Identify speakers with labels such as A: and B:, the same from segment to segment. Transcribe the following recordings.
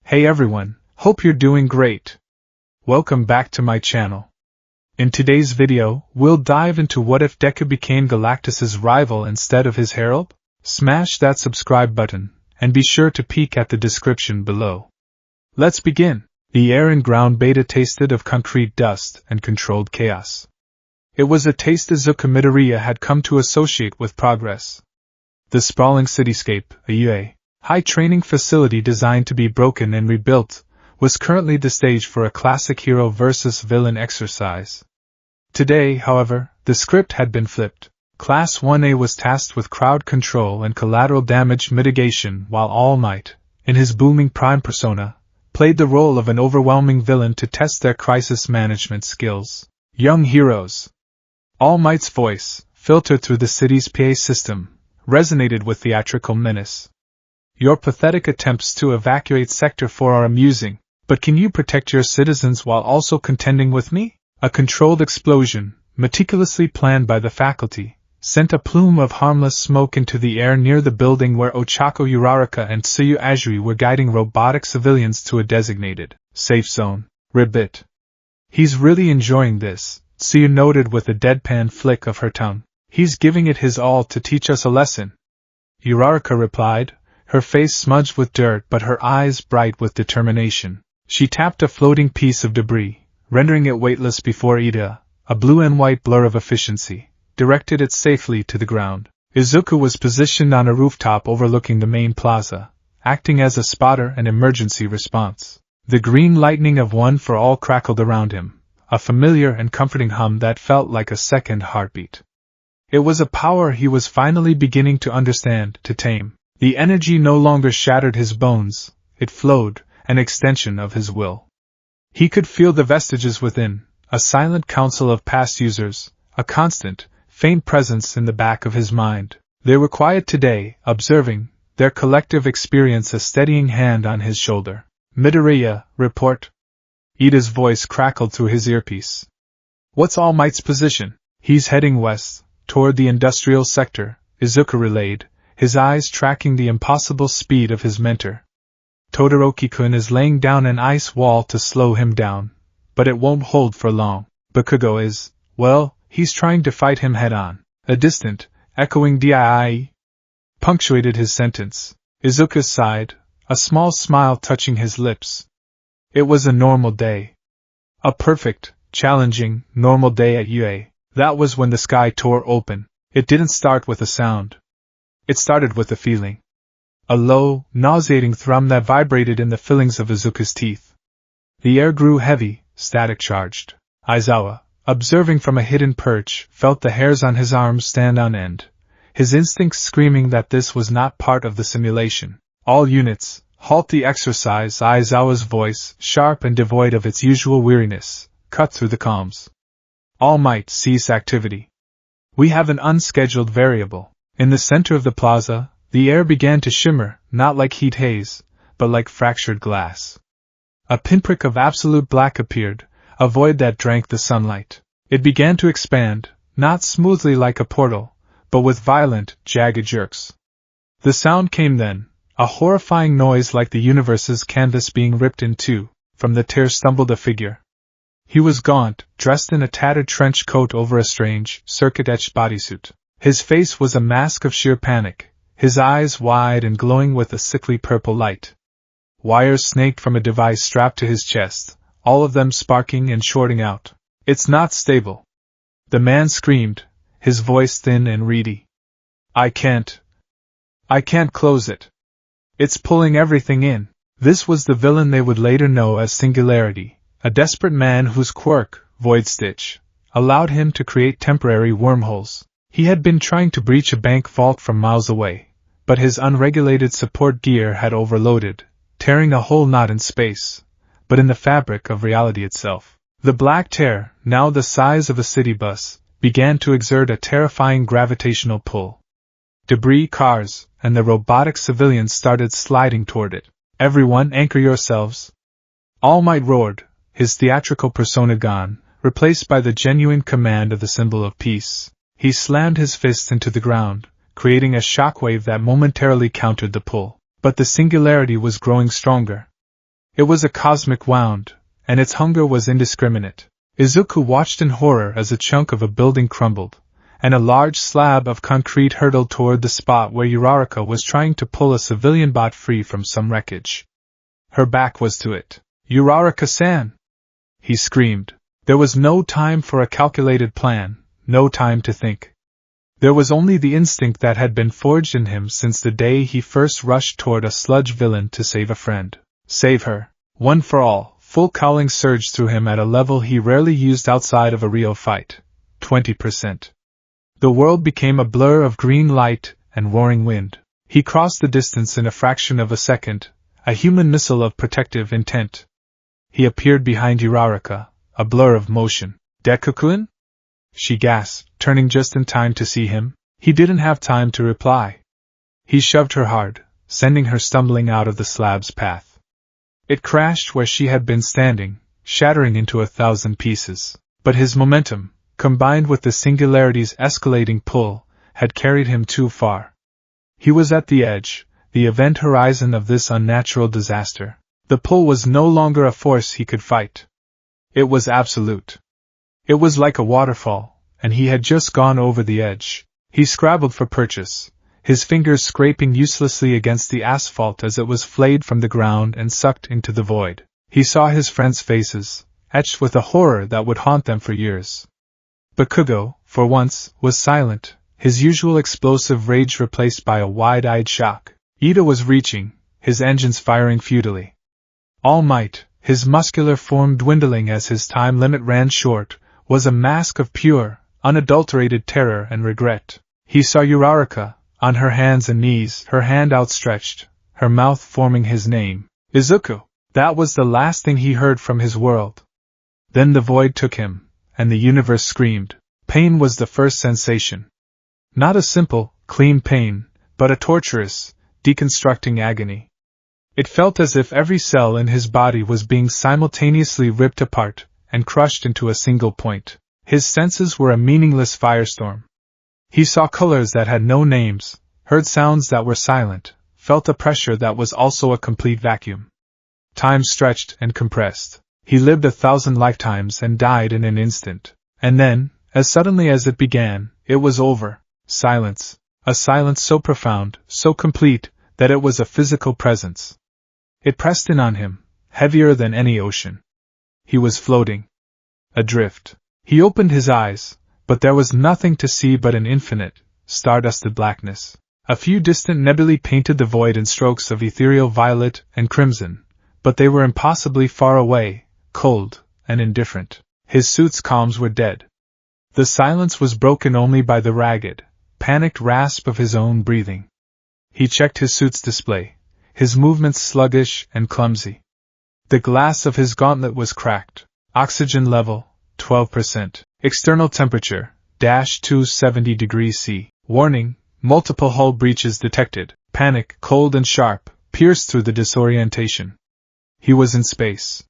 A: Hey everyone, hope you're doing great. Welcome back to my channel. In today's video, we'll dive into what if Deku became Galactus's rival instead of his Herald? Smash that subscribe button, and be sure to peek at the description below. Let's begin. The air in ground beta tasted of concrete dust and controlled chaos. It was a taste Izuku Midoriya had come to associate with progress. The sprawling cityscape, a high training facility designed to be broken and rebuilt, was currently the stage for a classic hero versus villain exercise. Today, however, the script had been flipped. Class 1A was tasked with crowd control and collateral damage mitigation, while All Might, in his booming prime persona, played the role of an overwhelming villain to test their crisis management skills. Young heroes. All Might's voice, filtered through the city's PA system, resonated with theatrical menace. Your pathetic attempts to evacuate Sector 4 are amusing, but can you protect your citizens while also contending with me? A controlled explosion, meticulously planned by the faculty, sent a plume of harmless smoke into the air near the building where Ochako Uraraka and Tsuyu Azuri were guiding robotic civilians to a designated safe zone. Ribbit. He's really enjoying this, Tsuyu noted with a deadpan flick of her tongue. He's giving it his all to teach us a lesson. Uraraka replied, her face smudged with dirt but her eyes bright with determination. She tapped a floating piece of debris, rendering it weightless before Ida, a blue and white blur of efficiency, directed it safely to the ground. Izuku was positioned on a rooftop overlooking the main plaza, acting as a spotter and emergency response. The green lightning of One for All crackled around him, a familiar and comforting hum that felt like a second heartbeat. It was a power he was finally beginning to understand, to tame. The energy no longer shattered his bones, it flowed, an extension of his will. He could feel the vestiges within, a silent council of past users, a constant, faint presence in the back of his mind. They were quiet today, observing, their collective experience a steadying hand on his shoulder. Midoriya, report. Ida's voice crackled through his earpiece. What's All Might's position? He's heading west, toward the industrial sector, Izuku relayed, his eyes tracking the impossible speed of his mentor. Todoroki-kun is laying down an ice wall to slow him down, but it won't hold for long. Bakugo is, well, he's trying to fight him head-on. A distant, echoing "dii" punctuated his sentence. Izuku sighed, a small smile touching his lips. It was a normal day. A perfect, challenging, normal day at UA. That was when the sky tore open. It didn't start with a sound. It started with a feeling. A low, nauseating thrum that vibrated in the fillings of Izuku's teeth. The air grew heavy, static-charged. Aizawa, observing from a hidden perch, felt the hairs on his arms stand on end, his instincts screaming that this was not part of the simulation. All units, halt the exercise. Aizawa's voice, sharp and devoid of its usual weariness, cut through the calms. All Might, cease activity. We have an unscheduled variable. In the center of the plaza, the air began to shimmer, not like heat haze, but like fractured glass. A pinprick of absolute black appeared, a void that drank the sunlight. It began to expand, not smoothly like a portal, but with violent, jagged jerks. The sound came then, a horrifying noise like the universe's canvas being ripped in two. From the tear stumbled a figure. He was gaunt, dressed in a tattered trench coat over a strange, circuit-etched bodysuit. His face was a mask of sheer panic, his eyes wide and glowing with a sickly purple light. Wires snaked from a device strapped to his chest, all of them sparking and shorting out. It's not stable. The man screamed, his voice thin and reedy. I can't close it. It's pulling everything in. This was the villain they would later know as Singularity, a desperate man whose quirk, Void Stitch, allowed him to create temporary wormholes. He had been trying to breach a bank vault from miles away, but his unregulated support gear had overloaded, tearing a hole not in space, but in the fabric of reality itself. The black tear, now the size of a city bus, began to exert a terrifying gravitational pull. Debris, cars, and the robotic civilians started sliding toward it. Everyone anchor yourselves. All Might roared, his theatrical persona gone, replaced by the genuine command of the symbol of peace. He slammed his fists into the ground, creating a shockwave that momentarily countered the pull. But the singularity was growing stronger. It was a cosmic wound, and its hunger was indiscriminate. Izuku watched in horror as a chunk of a building crumbled, and a large slab of concrete hurtled toward the spot where Uraraka was trying to pull a civilian bot free from some wreckage. Her back was to it. "Uraraka-san!" he screamed. There was no time for a calculated plan, no time to think. There was only the instinct that had been forged in him since the day he first rushed toward a sludge villain to save a friend. Save her. One for all. Full cowling surged through him at a level he rarely used outside of a real fight. 20%. The world became a blur of green light and roaring wind. He crossed the distance in a fraction of a second, a human missile of protective intent. He appeared behind Uraraka, a blur of motion. "Deku-kun?" she gasped, turning just in time to see him. He didn't have time to reply. He shoved her hard, sending her stumbling out of the slab's path. It crashed where she had been standing, shattering into 1,000 pieces. But his momentum, combined with the singularity's escalating pull, had carried him too far. He was at the edge, the event horizon of this unnatural disaster. The pull was no longer a force he could fight. It was absolute. It was like a waterfall, and he had just gone over the edge. He scrabbled for purchase, his fingers scraping uselessly against the asphalt as it was flayed from the ground and sucked into the void. He saw his friends' faces, etched with a horror that would haunt them for years. Bakugo, for once, was silent, his usual explosive rage replaced by a wide-eyed shock. Ida was reaching, his engines firing futilely. All Might, his muscular form dwindling as his time limit ran short, was a mask of pure, unadulterated terror and regret. He saw Uraraka, on her hands and knees, her hand outstretched, her mouth forming his name. Izuku! That was the last thing he heard from his world. Then the void took him, and the universe screamed. Pain was the first sensation. Not a simple, clean pain, but a torturous, deconstructing agony. It felt as if every cell in his body was being simultaneously ripped apart and crushed into a single point. His senses were a meaningless firestorm. He saw colors that had no names, heard sounds that were silent, felt a pressure that was also a complete vacuum. Time stretched and compressed. He lived 1,000 lifetimes and died in an instant. And then, as suddenly as it began, it was over. Silence. A silence so profound, so complete, that it was a physical presence. It pressed in on him, heavier than any ocean. He was floating. Adrift. He opened his eyes, but there was nothing to see but an infinite, stardusted blackness. A few distant nebulae painted the void in strokes of ethereal violet and crimson, but they were impossibly far away, cold, and indifferent. His suit's calms were dead. The silence was broken only by the ragged, panicked rasp of his own breathing. He checked his suit's display, his movements sluggish and clumsy. The glass of his gauntlet was cracked. Oxygen level, 12%. External temperature, -270 degrees C. Warning, multiple hull breaches detected. Panic, cold and sharp, pierced through the disorientation. He was in space.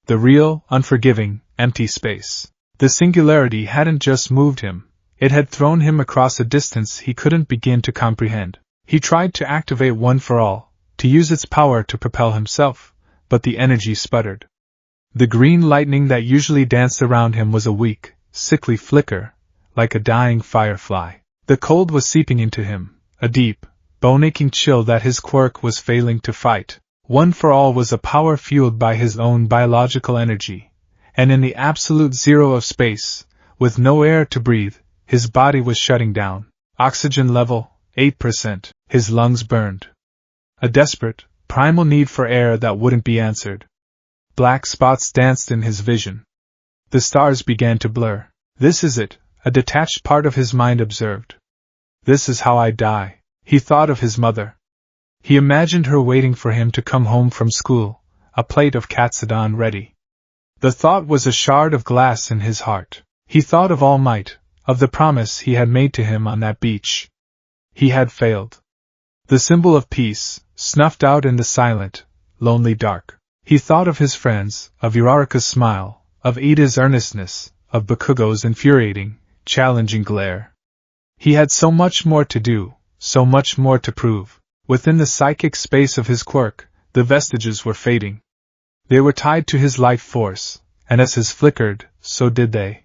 A: The real, unforgiving, empty space. The singularity hadn't just moved him, it had thrown him across a distance he couldn't begin to comprehend. He tried to activate One for All, to use its power to propel himself, but the energy sputtered. The green lightning that usually danced around him was a weak, sickly flicker, like a dying firefly. The cold was seeping into him, a deep, bone-aching chill that his quirk was failing to fight. One for All was a power fueled by his own biological energy, and in the absolute zero of space, with no air to breathe, his body was shutting down. Oxygen level, 8%. His lungs burned. A desperate, primal need for air that wouldn't be answered. Black spots danced in his vision. The stars began to blur. This is it, a detached part of his mind observed. This is how I die. He thought of his mother. He imagined her waiting for him to come home from school, a plate of katsudon ready. The thought was a shard of glass in his heart. He thought of All Might, of the promise he had made to him on that beach. He had failed. The symbol of peace, snuffed out in the silent, lonely dark. He thought of his friends, of Uraraka's smile, of Ida's earnestness, of Bakugo's infuriating, challenging glare. He had so much more to do, so much more to prove. Within the psychic space of his quirk, the vestiges were fading. They were tied to his life force, and as his flickered, so did they.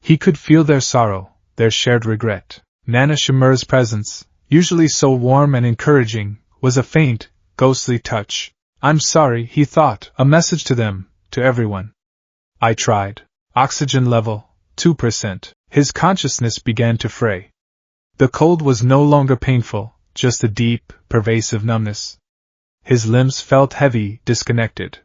A: He could feel their sorrow, their shared regret. Nana Shimura's presence, usually so warm and encouraging, was a faint, ghostly touch. I'm sorry, he thought, a message to them, to everyone. I tried. Oxygen level, 2%. His consciousness began to fray. The cold was no longer painful, just a deep, pervasive numbness. His limbs felt heavy, disconnected.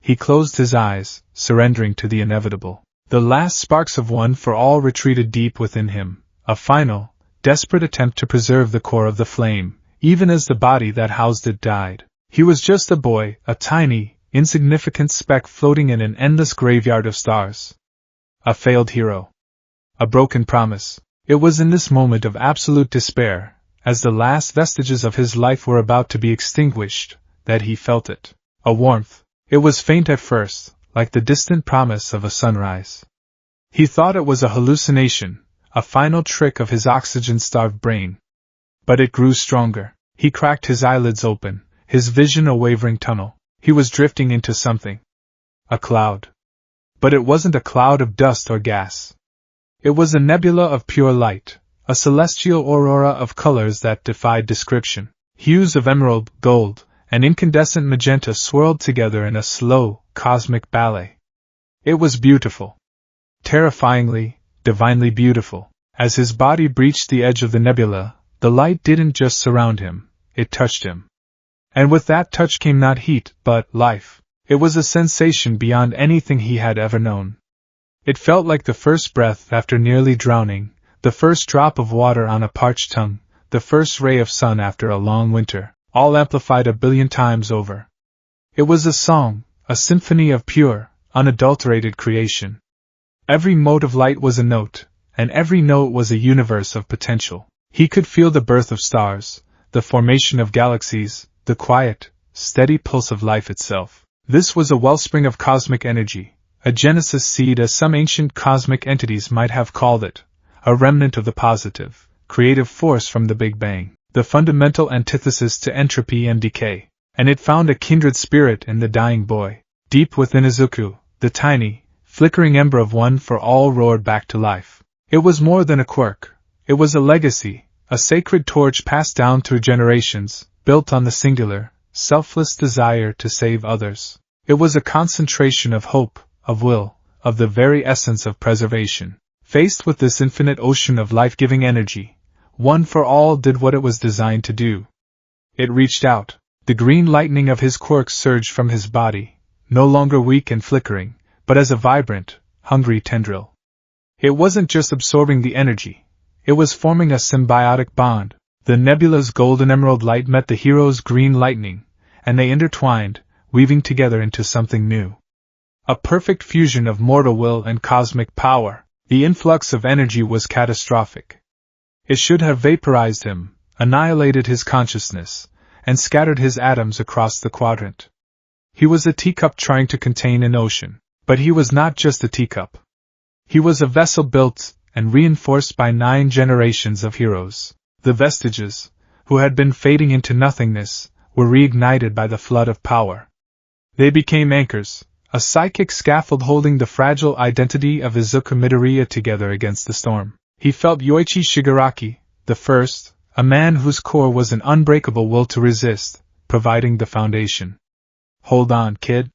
A: He closed his eyes, surrendering to the inevitable. The last sparks of one for all retreated deep within him, a final, desperate attempt to preserve the core of the flame, even as the body that housed it died. He was just a boy, a tiny, insignificant speck floating in an endless graveyard of stars. A failed hero. A broken promise. It was in this moment of absolute despair, as the last vestiges of his life were about to be extinguished, that he felt it. A warmth. It was faint at first, like the distant promise of a sunrise. He thought it was a hallucination, a final trick of his oxygen-starved brain. But it grew stronger. He cracked his eyelids open, his vision a wavering tunnel. He was drifting into something. A cloud. But it wasn't a cloud of dust or gas. It was a nebula of pure light, a celestial aurora of colors that defied description. Hues of emerald, gold, and incandescent magenta swirled together in a slow, cosmic ballet. It was beautiful. Terrifyingly, divinely beautiful. As his body breached the edge of the nebula, the light didn't just surround him, it touched him. And with that touch came not heat, but life. It was a sensation beyond anything he had ever known. It felt like the first breath after nearly drowning, the first drop of water on a parched tongue, the first ray of sun after a long winter, all amplified 1 billion times over. It was a song, a symphony of pure, unadulterated creation. Every mote of light was a note, and every note was a universe of potential. He could feel the birth of stars, the formation of galaxies, the quiet, steady pulse of life itself. This was a wellspring of cosmic energy, a genesis seed as some ancient cosmic entities might have called it, a remnant of the positive, creative force from the Big Bang, the fundamental antithesis to entropy and decay. And it found a kindred spirit in the dying boy. Deep within Izuku, the tiny, flickering ember of one for all roared back to life. It was more than a quirk. It was a legacy, a sacred torch passed down through generations, built on the singular, selfless desire to save others. It was a concentration of hope, of will, of the very essence of preservation. Faced with this infinite ocean of life-giving energy, one for all did what it was designed to do. It reached out. The green lightning of his quirk surged from his body, no longer weak and flickering, but as a vibrant, hungry tendril. It wasn't just absorbing the energy, it was forming a symbiotic bond. The nebula's golden emerald light met the hero's green lightning, and they intertwined, weaving together into something new. A perfect fusion of mortal will and cosmic power. The influx of energy was catastrophic. It should have vaporized him, annihilated his consciousness, and scattered his atoms across the quadrant. He was a teacup trying to contain an ocean, but he was not just a teacup. He was a vessel built and reinforced by 9 generations of heroes. The vestiges, who had been fading into nothingness, were reignited by the flood of power. They became anchors, a psychic scaffold holding the fragile identity of Izuku Midoriya together against the storm. He felt Yoichi Shigaraki, the first, a man whose core was an unbreakable will to resist, providing the foundation. Hold on, kid.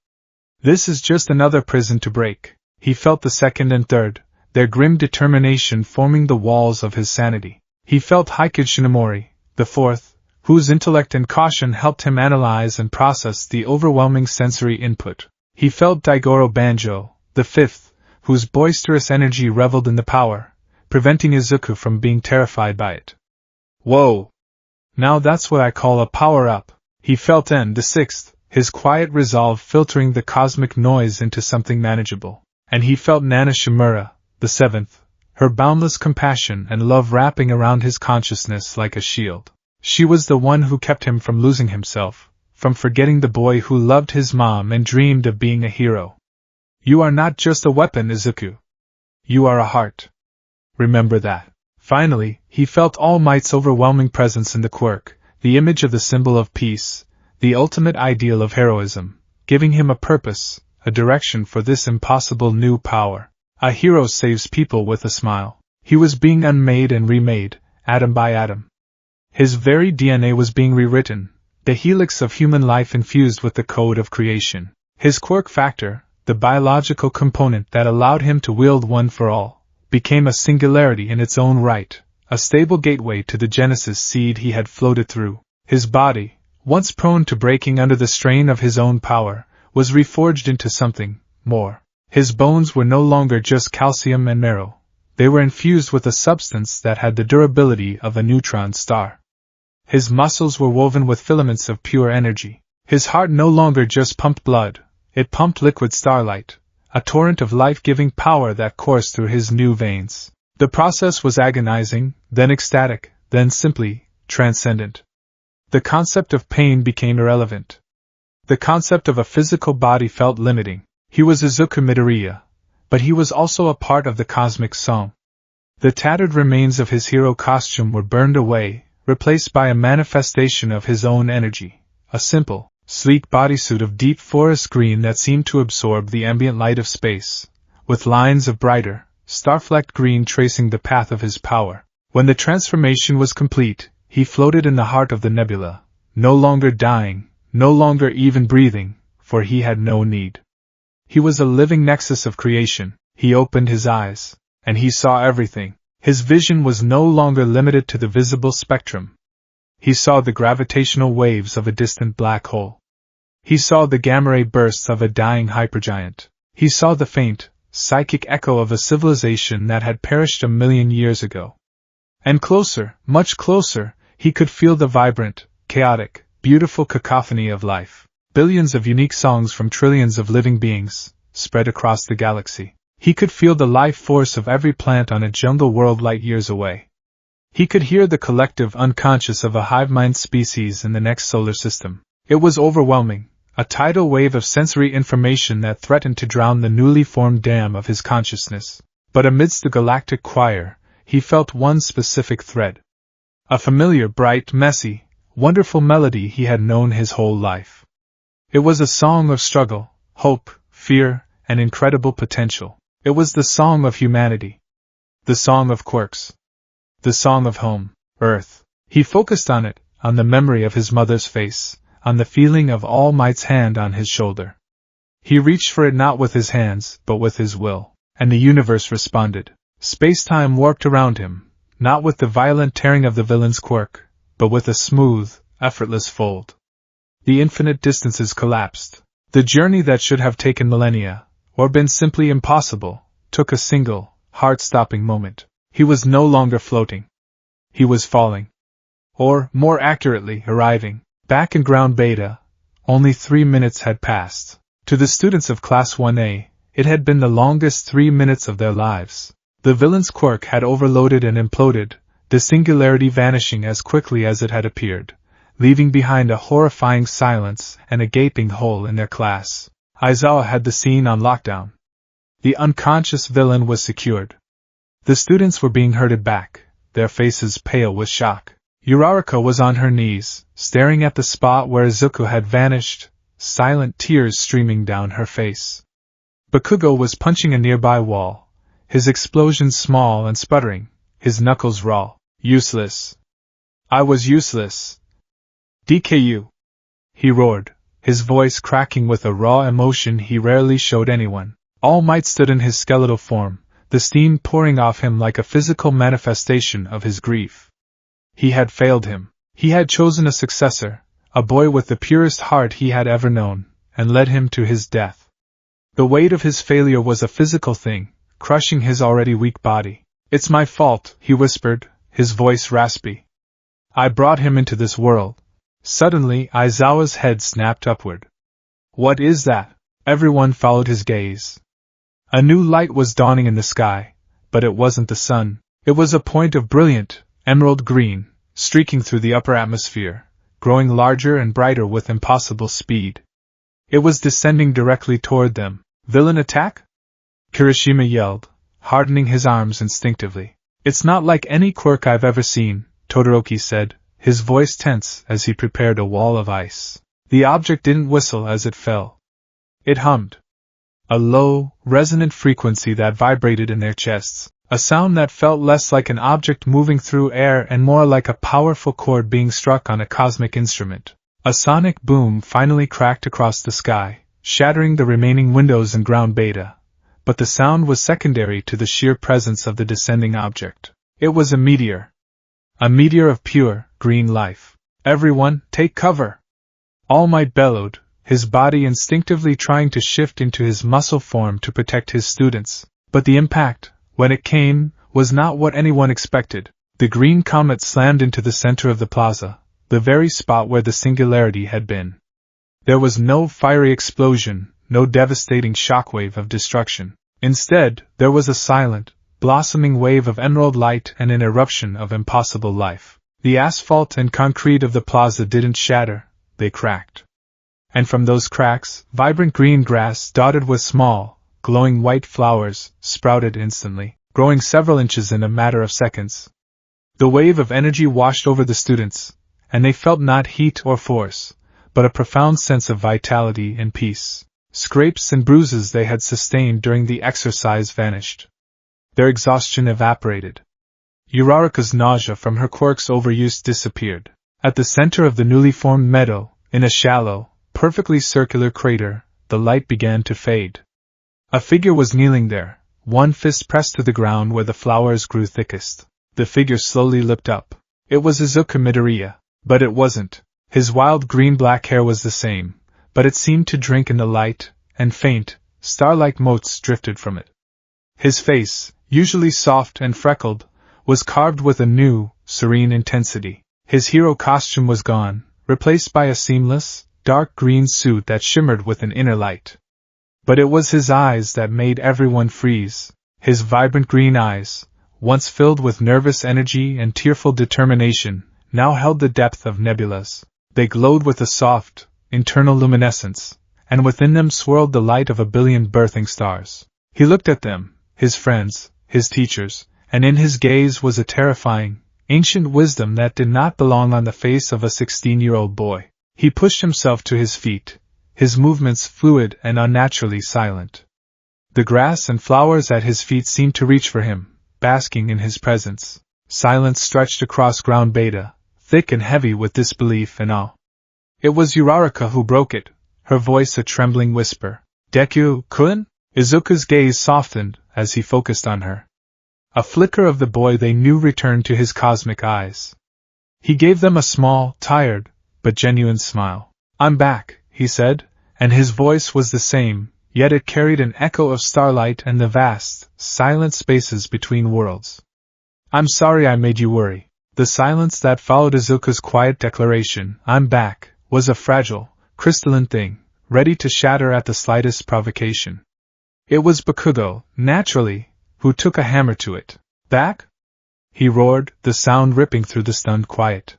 A: This is just another prison to break. He felt the second and third, their grim determination forming the walls of his sanity. He felt Hikage Shinomori, the fourth, whose intellect and caution helped him analyze and process the overwhelming sensory input. He felt Daigoro Banjo, the fifth, whose boisterous energy reveled in the power, preventing Izuku from being terrified by it. Whoa! Now that's what I call a power-up. He felt N, the sixth, his quiet resolve filtering the cosmic noise into something manageable. And he felt Nana Shimura, the seventh, her boundless compassion and love wrapping around his consciousness like a shield. She was the one who kept him from losing himself, from forgetting the boy who loved his mom and dreamed of being a hero. You are not just a weapon, Izuku. You are a heart. Remember that. Finally, he felt All Might's overwhelming presence in the quirk, the image of the symbol of peace, the ultimate ideal of heroism, giving him a purpose, a direction for this impossible new power. A hero saves people with a smile. He was being unmade and remade, atom by atom. His very DNA was being rewritten, the helix of human life infused with the code of creation. His quirk factor, the biological component that allowed him to wield one for all, became a singularity in its own right, a stable gateway to the Genesis seed he had floated through. His body, once prone to breaking under the strain of his own power, was reforged into something more. His bones were no longer just calcium and marrow. They were infused with a substance that had the durability of a neutron star. His muscles were woven with filaments of pure energy. His heart no longer just pumped blood, it pumped liquid starlight, a torrent of life-giving power that coursed through his new veins. The process was agonizing, then ecstatic, then simply transcendent. The concept of pain became irrelevant. The concept of a physical body felt limiting. He was Izuku Midoriya, but he was also a part of the cosmic song. The tattered remains of his hero costume were burned away, replaced by a manifestation of his own energy, a simple, sleek bodysuit of deep forest green that seemed to absorb the ambient light of space, with lines of brighter, star-flecked green tracing the path of his power. When the transformation was complete, he floated in the heart of the nebula, no longer dying, no longer even breathing, for he had no need. He was a living nexus of creation. He opened his eyes, and he saw everything. His vision was no longer limited to the visible spectrum. He saw the gravitational waves of a distant black hole. He saw the gamma-ray bursts of a dying hypergiant. He saw the faint, psychic echo of a civilization that had perished 1,000,000 years ago. And closer, much closer, he could feel the vibrant, chaotic, beautiful cacophony of life. Billions of unique songs from trillions of living beings, spread across the galaxy. He could feel the life force of every plant on a jungle world light years away. He could hear the collective unconscious of a hive-mind species in the next solar system. It was overwhelming, a tidal wave of sensory information that threatened to drown the newly formed dam of his consciousness. But amidst the galactic choir, he felt one specific thread. A familiar, bright, messy, wonderful melody he had known his whole life. It was a song of struggle, hope, fear, and incredible potential. It was the song of humanity. The song of quirks. The song of home, Earth. He focused on it, on the memory of his mother's face, on the feeling of All Might's hand on his shoulder. He reached for it not with his hands, but with his will, and the universe responded. Space-time warped around him, not with the violent tearing of the villain's quirk, but with a smooth, effortless fold. The infinite distances collapsed. The journey that should have taken millennia, or been simply impossible, took a single, heart-stopping moment. He was no longer floating. He was falling. Or, more accurately, arriving. Back in ground beta, only 3 minutes had passed. To the students of Class 1A, it had been the longest 3 minutes of their lives. The villain's quirk had overloaded and imploded, the singularity vanishing as quickly as it had appeared, leaving behind a horrifying silence and a gaping hole in their class. Aizawa had the scene on lockdown. The unconscious villain was secured. The students were being herded back, their faces pale with shock. Uraraka was on her knees, staring at the spot where Izuku had vanished, silent tears streaming down her face. Bakugo was punching a nearby wall, his explosion small and sputtering, his knuckles raw. Useless. I was useless. DKU. He roared, his voice cracking with a raw emotion he rarely showed anyone. All Might stood in his skeletal form, the steam pouring off him like a physical manifestation of his grief. He had failed him. He had chosen a successor, a boy with the purest heart he had ever known, and led him to his death. The weight of his failure was a physical thing, crushing his already weak body. It's my fault, he whispered, his voice raspy. I brought him into this world. Suddenly, Aizawa's head snapped upward. What is that? Everyone followed his gaze. A new light was dawning in the sky, but it wasn't the sun. It was a point of brilliant, emerald green, streaking through the upper atmosphere, growing larger and brighter with impossible speed. It was descending directly toward them. Villain attack? Kirishima yelled, hardening his arms instinctively. It's not like any quirk I've ever seen, Todoroki said, his voice tense as he prepared a wall of ice. The object didn't whistle as it fell. It hummed. A low, resonant frequency that vibrated in their chests, a sound that felt less like an object moving through air and more like a powerful chord being struck on a cosmic instrument. A sonic boom finally cracked across the sky, shattering the remaining windows in ground beta. But the sound was secondary to the sheer presence of the descending object. It was a meteor. A meteor of pure, green life. Everyone, take cover! All Might bellowed, his body instinctively trying to shift into his muscle form to protect his students. But the impact, when it came, was not what anyone expected. The green comet slammed into the center of the plaza, the very spot where the singularity had been. There was no fiery explosion, no devastating shockwave of destruction. Instead, there was a silent, blossoming wave of emerald light and an eruption of impossible life. The asphalt and concrete of the plaza didn't shatter, they cracked. And from those cracks, vibrant green grass dotted with small, glowing white flowers sprouted instantly, growing several inches in a matter of seconds. The wave of energy washed over the students, and they felt not heat or force, but a profound sense of vitality and peace. Scrapes and bruises they had sustained during the exercise vanished. Their exhaustion evaporated. Uraraka's nausea from her quirk's overuse disappeared. At the center of the newly formed meadow, in a shallow, perfectly circular crater, the light began to fade. A figure was kneeling there, one fist pressed to the ground where the flowers grew thickest. The figure slowly looked up. It was Izuku Midoriya, but it wasn't. His wild green-black hair was the same, but it seemed to drink in the light, and faint, star-like motes drifted from it. His face, usually soft and freckled, was carved with a new, serene intensity. His hero costume was gone, replaced by a seamless, dark green suit that shimmered with an inner light. But it was his eyes that made everyone freeze. His vibrant green eyes, once filled with nervous energy and tearful determination, now held the depth of nebulas. They glowed with a soft, internal luminescence, and within them swirled the light of a billion birthing stars. He looked at them, his friends, his teachers, and in his gaze was a terrifying, ancient wisdom that did not belong on the face of a 16-year-old boy. He pushed himself to his feet, his movements fluid and unnaturally silent. The grass and flowers at his feet seemed to reach for him, basking in his presence. Silence stretched across ground beta, thick and heavy with disbelief and awe. It was Uraraka who broke it, her voice a trembling whisper. Deku-kun? Izuku's gaze softened as he focused on her. A flicker of the boy they knew returned to his cosmic eyes. He gave them a small, tired, but genuine smile. I'm back, he said, and his voice was the same, yet it carried an echo of starlight and the vast, silent spaces between worlds. I'm sorry I made you worry. The silence that followed Izuku's quiet declaration, I'm back, was a fragile, crystalline thing, ready to shatter at the slightest provocation. It was Bakugo, naturally, who took a hammer to it. Back? He roared, the sound ripping through the stunned quiet.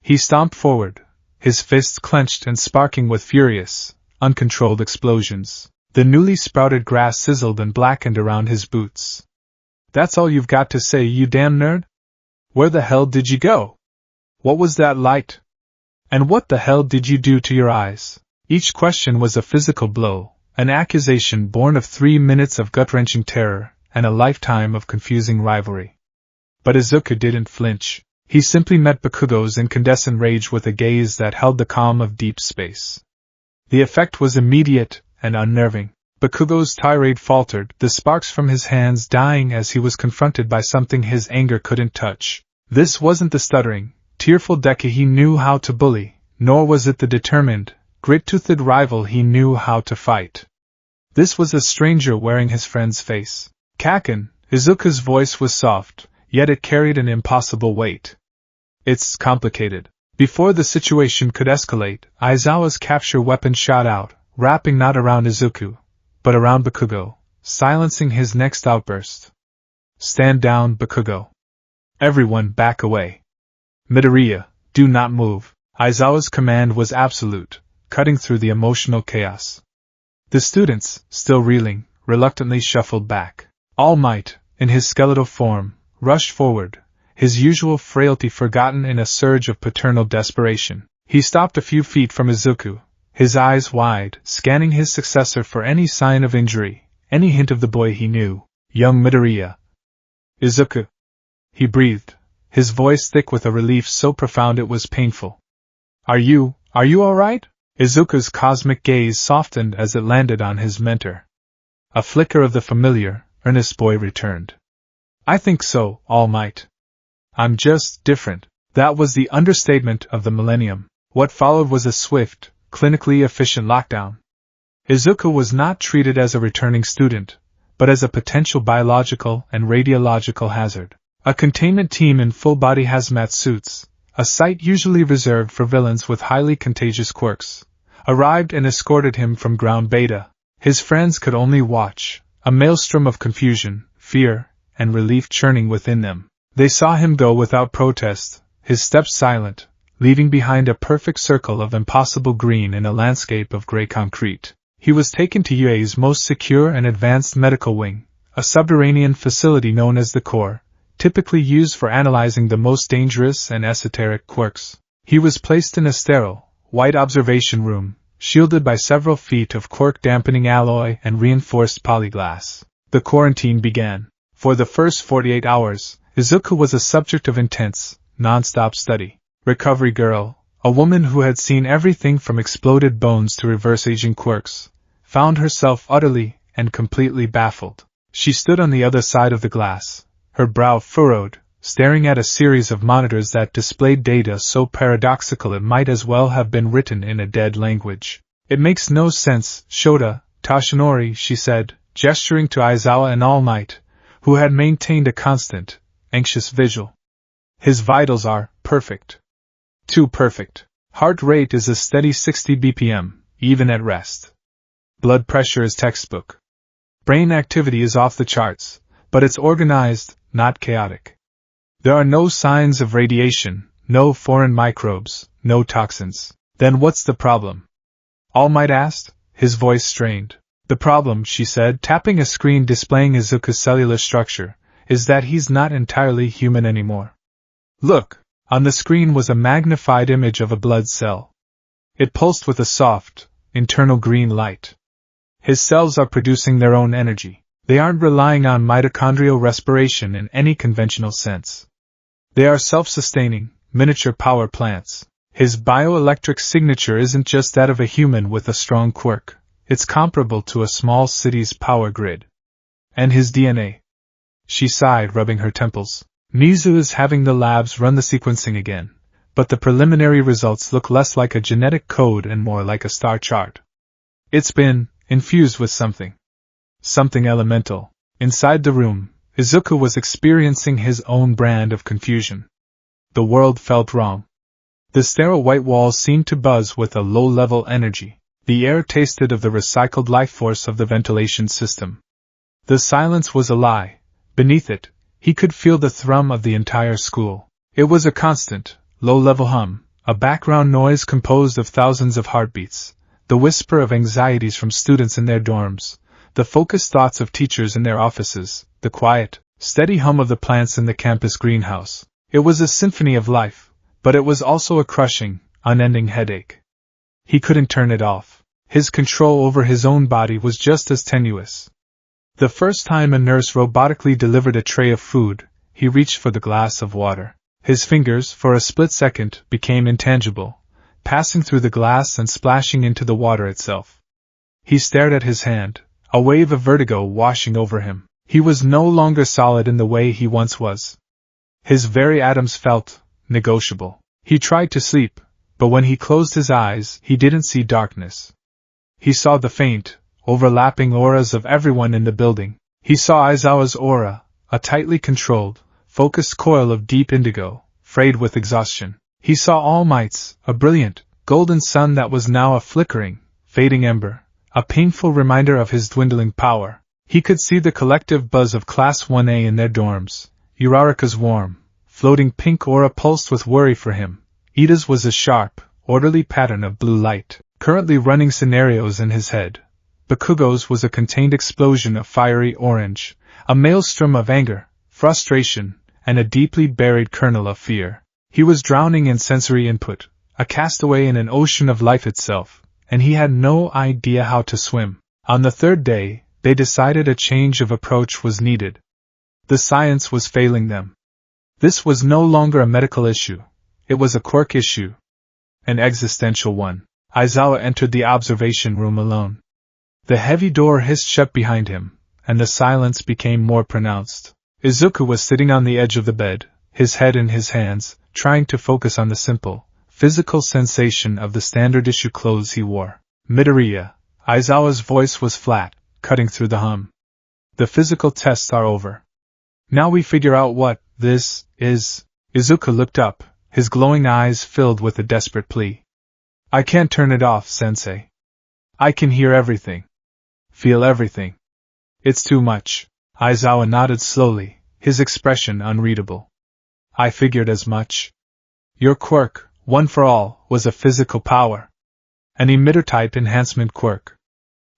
A: He stomped forward, his fists clenched and sparking with furious, uncontrolled explosions. The newly sprouted grass sizzled and blackened around his boots. That's all you've got to say, you damn nerd? Where the hell did you go? What was that light? And what the hell did you do to your eyes? Each question was a physical blow, an accusation born of 3 minutes of gut-wrenching terror and a lifetime of confusing rivalry. But Izuku didn't flinch. He simply met Bakugo's incandescent rage with a gaze that held the calm of deep space. The effect was immediate and unnerving. Bakugo's tirade faltered, the sparks from his hands dying as he was confronted by something his anger couldn't touch. This wasn't the stuttering, tearful Deku he knew how to bully, nor was it the determined, grit-toothed rival he knew how to fight. This was a stranger wearing his friend's face. Kaken, Izuku's voice was soft, yet it carried an impossible weight. It's complicated. Before the situation could escalate, Aizawa's capture weapon shot out, wrapping not around Izuku, but around Bakugo, silencing his next outburst. Stand down, Bakugo. Everyone back away. Midoriya, do not move. Aizawa's command was absolute, cutting through the emotional chaos. The students, still reeling, reluctantly shuffled back. All Might, in his skeletal form, rushed forward, his usual frailty forgotten in a surge of paternal desperation. He stopped a few feet from Izuku, his eyes wide, scanning his successor for any sign of injury, any hint of the boy he knew, young Midoriya. Izuku, he breathed, his voice thick with a relief so profound it was painful. Are you all right? Izuku's cosmic gaze softened as it landed on his mentor. A flicker of the familiar, earnest boy returned. I think so, All Might. I'm just different. That was the understatement of the millennium. What followed was a swift, clinically efficient lockdown. Izuku was not treated as a returning student, but as a potential biological and radiological hazard. A containment team in full-body hazmat suits, a sight usually reserved for villains with highly contagious quirks, arrived and escorted him from ground beta. His friends could only watch, a maelstrom of confusion, fear, and relief churning within them. They saw him go without protest, his steps silent, leaving behind a perfect circle of impossible green in a landscape of gray concrete. He was taken to UA's most secure and advanced medical wing, a subterranean facility known as the Core, typically used for analyzing the most dangerous and esoteric quirks. He was placed in a sterile, white observation room, shielded by several feet of quirk-dampening alloy and reinforced polyglass. The quarantine began. For the first 48 hours, Izuku was a subject of intense, non-stop study. Recovery Girl, a woman who had seen everything from exploded bones to reverse-aging quirks, found herself utterly and completely baffled. She stood on the other side of the glass, her brow furrowed, staring at a series of monitors that displayed data so paradoxical it might as well have been written in a dead language. It makes no sense, Shota, Toshinori, she said, gesturing to Aizawa and All Might, who had maintained a constant, anxious vigil. His vitals are perfect. Too perfect. Heart rate is a steady 60 BPM, even at rest. Blood pressure is textbook. Brain activity is off the charts, but it's organized, not chaotic. There are no signs of radiation, no foreign microbes, no toxins. Then what's the problem? All Might asked, his voice strained. The problem, she said, tapping a screen displaying Izuku's cellular structure, is that he's not entirely human anymore. Look! On the screen was a magnified image of a blood cell. It pulsed with a soft, internal green light. His cells are producing their own energy. They aren't relying on mitochondrial respiration in any conventional sense. They are self-sustaining, miniature power plants. His bioelectric signature isn't just that of a human with a strong quirk, it's comparable to a small city's power grid. And his DNA? She sighed, rubbing her temples. Mizu is having the labs run the sequencing again, but the preliminary results look less like a genetic code and more like a star chart. It's been infused with something. Something elemental. Inside the room, Izuku was experiencing his own brand of confusion. The world felt wrong. The sterile white walls seemed to buzz with a low-level energy. The air tasted of the recycled life force of the ventilation system. The silence was a lie. Beneath it, he could feel the thrum of the entire school. It was a constant, low-level hum, a background noise composed of thousands of heartbeats, the whisper of anxieties from students in their dorms, the focused thoughts of teachers in their offices, the quiet, steady hum of the plants in the campus greenhouse. It was a symphony of life, but it was also a crushing, unending headache. He couldn't turn it off. His control over his own body was just as tenuous. The first time a nurse robotically delivered a tray of food, he reached for the glass of water. His fingers, for a split second, became intangible, passing through the glass and splashing into the water itself. He stared at his hand, a wave of vertigo washing over him. He was no longer solid in the way he once was. His very atoms felt negotiable. He tried to sleep, but when he closed his eyes, he didn't see darkness. He saw the faint, overlapping auras of everyone in the building. He saw Aizawa's aura, a tightly controlled, focused coil of deep indigo, frayed with exhaustion. He saw All Might's, a brilliant, golden sun that was now a flickering, fading ember, a painful reminder of his dwindling power. He could see the collective buzz of Class 1A in their dorms. Uraraka's warm, floating pink aura pulsed with worry for him. Ida's was a sharp, orderly pattern of blue light, currently running scenarios in his head. Bakugo's was a contained explosion of fiery orange, a maelstrom of anger, frustration, and a deeply buried kernel of fear. He was drowning in sensory input, a castaway in an ocean of life itself, and he had no idea how to swim. On the third day, they decided a change of approach was needed. The science was failing them. This was no longer a medical issue. It was a quirk issue. An existential one. Aizawa entered the observation room alone. The heavy door hissed shut behind him, and the silence became more pronounced. Izuku was sitting on the edge of the bed, his head in his hands, trying to focus on the simple, physical sensation of the standard issue clothes he wore. Midoriya. Aizawa's voice was flat, cutting through the hum. The physical tests are over. Now we figure out what this is. Izuku looked up, his glowing eyes filled with a desperate plea. I can't turn it off, sensei. I can hear everything. Feel everything. It's too much. Aizawa nodded slowly, his expression unreadable. I figured as much. Your quirk, one for all, was a physical power. An emitter-type enhancement quirk.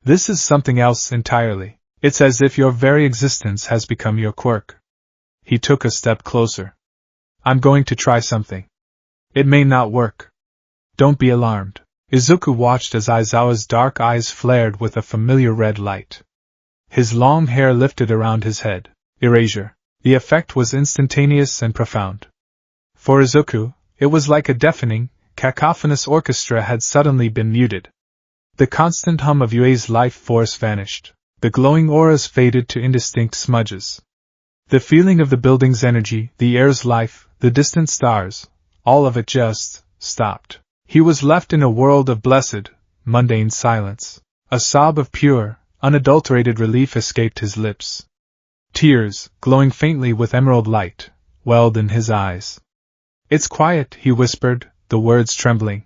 A: This is something else entirely. It's as if your very existence has become your quirk. He took a step closer. I'm going to try something. It may not work. Don't be alarmed. Izuku watched as Aizawa's dark eyes flared with a familiar red light. His long hair lifted around his head. Erasure. The effect was instantaneous and profound. For Izuku, it was like a deafening, cacophonous orchestra had suddenly been muted. The constant hum of Yue's life force vanished. The glowing auras faded to indistinct smudges. The feeling of the building's energy, the air's life, the distant stars, all of it just stopped. He was left in a world of blessed, mundane silence. A sob of pure, unadulterated relief escaped his lips. Tears, glowing faintly with emerald light, welled in his eyes. It's quiet, he whispered, the words trembling.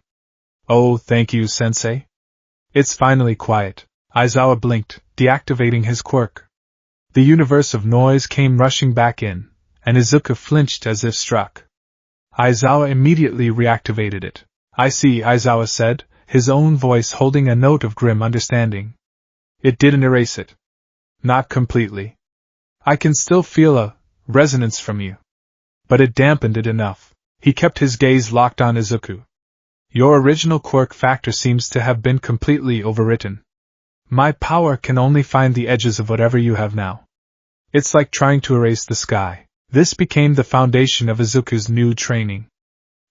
A: Oh, thank you, sensei. It's finally quiet. Aizawa blinked, deactivating his quirk. The universe of noise came rushing back in, and Izuku flinched as if struck. Aizawa immediately reactivated it. I see, Aizawa said, his own voice holding a note of grim understanding. It didn't erase it. Not completely. I can still feel a resonance from you. But it dampened it enough. He kept his gaze locked on Izuku. Your original quirk factor seems to have been completely overwritten. My power can only find the edges of whatever you have now. It's like trying to erase the sky. This became the foundation of Izuku's new training.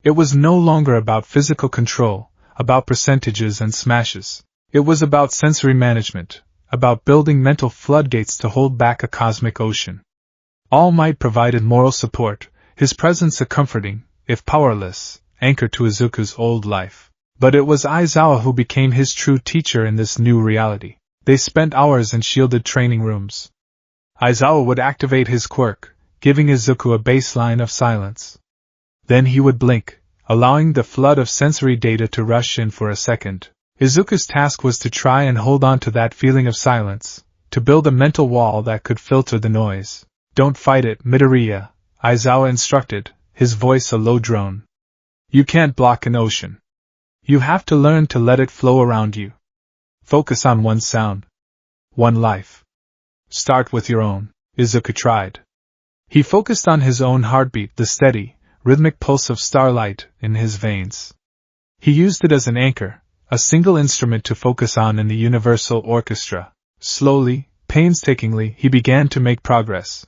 A: It was no longer about physical control, about percentages and smashes. It was about sensory management, about building mental floodgates to hold back a cosmic ocean. All Might provided moral support, his presence a comforting, if powerless, anchor to Izuku's old life. But it was Aizawa who became his true teacher in this new reality. They spent hours in shielded training rooms. Aizawa would activate his quirk, giving Izuku a baseline of silence. Then he would blink, allowing the flood of sensory data to rush in for a second. Izuku's task was to try and hold on to that feeling of silence, to build a mental wall that could filter the noise. Don't fight it, Midoriya, Aizawa instructed, his voice a low drone. You can't block an ocean. You have to learn to let it flow around you. Focus on one sound. One life. Start with your own. Izuku tried. He focused on his own heartbeat, the steady, rhythmic pulse of starlight in his veins. He used it as an anchor, a single instrument to focus on in the universal orchestra. Slowly, painstakingly, he began to make progress.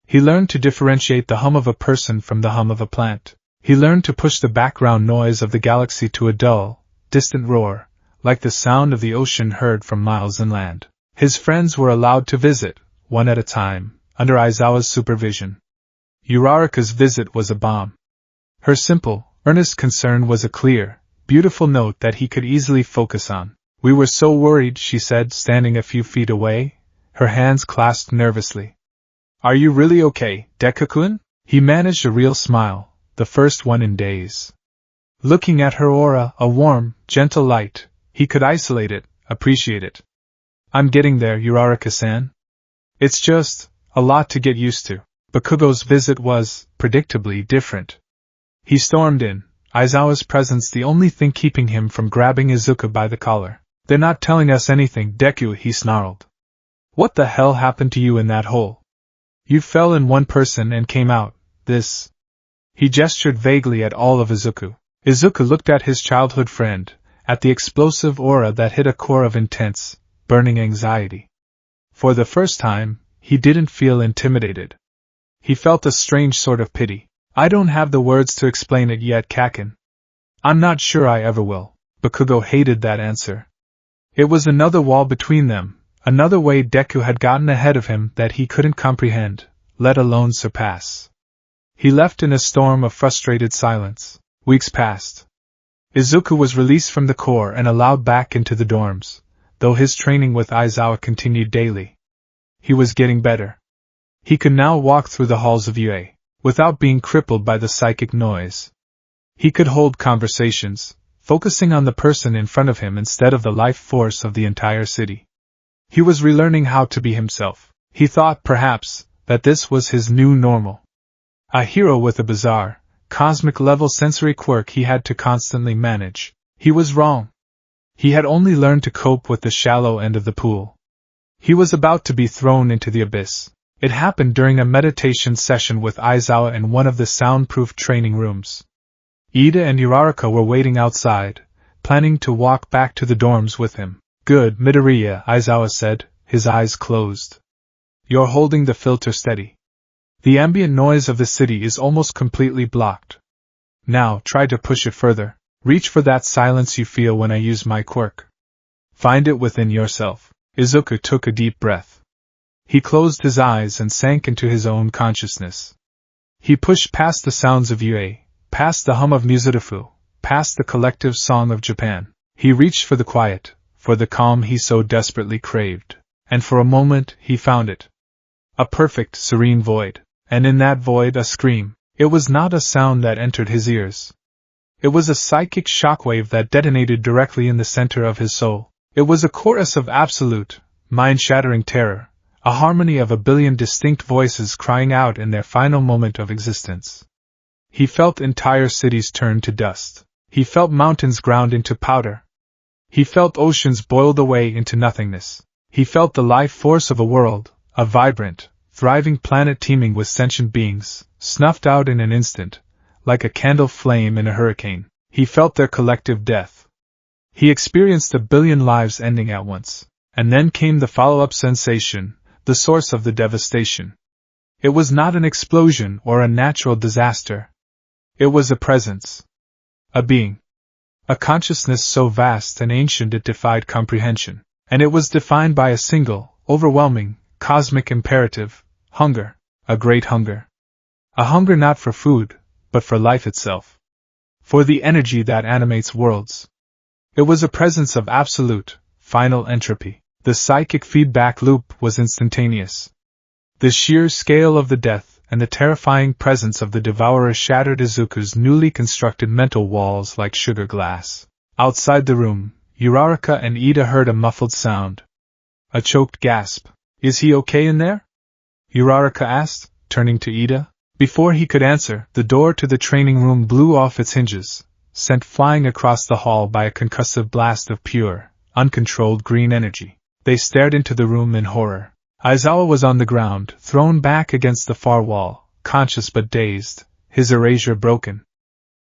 A: He learned to differentiate the hum of a person from the hum of a plant. He learned to push the background noise of the galaxy to a dull, distant roar, like the sound of the ocean heard from miles inland. His friends were allowed to visit, one at a time, under Aizawa's supervision. Uraraka's visit was a balm. Her simple, earnest concern was a clear, beautiful note that he could easily focus on. We were so worried, she said, standing a few feet away, her hands clasped nervously. Are you really okay, Deku-kun? He managed a real smile, the first one in days. Looking at her aura, a warm, gentle light, he could isolate it, appreciate it. I'm getting there, Uraraka-san. It's just a lot to get used to. Bakugo's visit was, predictably, different. He stormed in, Aizawa's presence the only thing keeping him from grabbing Izuku by the collar. They're not telling us anything, Deku, he snarled. What the hell happened to you in that hole? You fell in one person and came out, this. He gestured vaguely at all of Izuku. Izuku looked at his childhood friend, at the explosive aura that hit a core of intense, burning anxiety. For the first time, he didn't feel intimidated. He felt a strange sort of pity. I don't have the words to explain it yet, Kakin. I'm not sure I ever will. Bakugo hated that answer. It was another wall between them, another way Deku had gotten ahead of him that he couldn't comprehend, let alone surpass. He left in a storm of frustrated silence. Weeks passed. Izuku was released from the Corps and allowed back into the dorms, though his training with Aizawa continued daily. He was getting better. He could now walk through the halls of UA, without being crippled by the psychic noise. He could hold conversations, focusing on the person in front of him instead of the life force of the entire city. He was relearning how to be himself. He thought, perhaps, that this was his new normal. A hero with a bizarre, cosmic-level sensory quirk he had to constantly manage. He was wrong. He had only learned to cope with the shallow end of the pool. He was about to be thrown into the abyss. It happened during a meditation session with Aizawa in one of the soundproof training rooms. Ida and Uraraka were waiting outside, planning to walk back to the dorms with him. Good, Midoriya, Aizawa said, his eyes closed. You're holding the filter steady. The ambient noise of the city is almost completely blocked. Now, try to push it further. Reach for that silence you feel when I use my quirk. Find it within yourself. Izuku took a deep breath. He closed his eyes and sank into his own consciousness. He pushed past the sounds of UA, past the hum of Muzutafu, past the collective song of Japan. He reached for the quiet, for the calm he so desperately craved. And for a moment, he found it. A perfect, serene void. And in that void, a scream. It was not a sound that entered his ears. It was a psychic shockwave that detonated directly in the center of his soul. It was a chorus of absolute, mind-shattering terror. A harmony of a billion distinct voices crying out in their final moment of existence. He felt entire cities turn to dust. He felt mountains ground into powder. He felt oceans boiled away into nothingness. He felt the life force of a world, a vibrant, thriving planet teeming with sentient beings, snuffed out in an instant, like a candle flame in a hurricane. He felt their collective death. He experienced a billion lives ending at once. And then came the follow-up sensation, the source of the devastation. It was not an explosion or a natural disaster. It was a presence. A being. A consciousness so vast and ancient it defied comprehension. And it was defined by a single, overwhelming, cosmic imperative, hunger. A great hunger. A hunger not for food, but for life itself. For the energy that animates worlds. It was a presence of absolute, final entropy. The psychic feedback loop was instantaneous. The sheer scale of the death and the terrifying presence of the devourer shattered Izuku's newly constructed mental walls like sugar glass. Outside the room, Uraraka and Ida heard a muffled sound. A choked gasp. Is he okay in there? Uraraka asked, turning to Ida. Before he could answer, the door to the training room blew off its hinges, sent flying across the hall by a concussive blast of pure, uncontrolled green energy. They stared into the room in horror. Aizawa was on the ground, thrown back against the far wall, conscious but dazed, his erasure broken.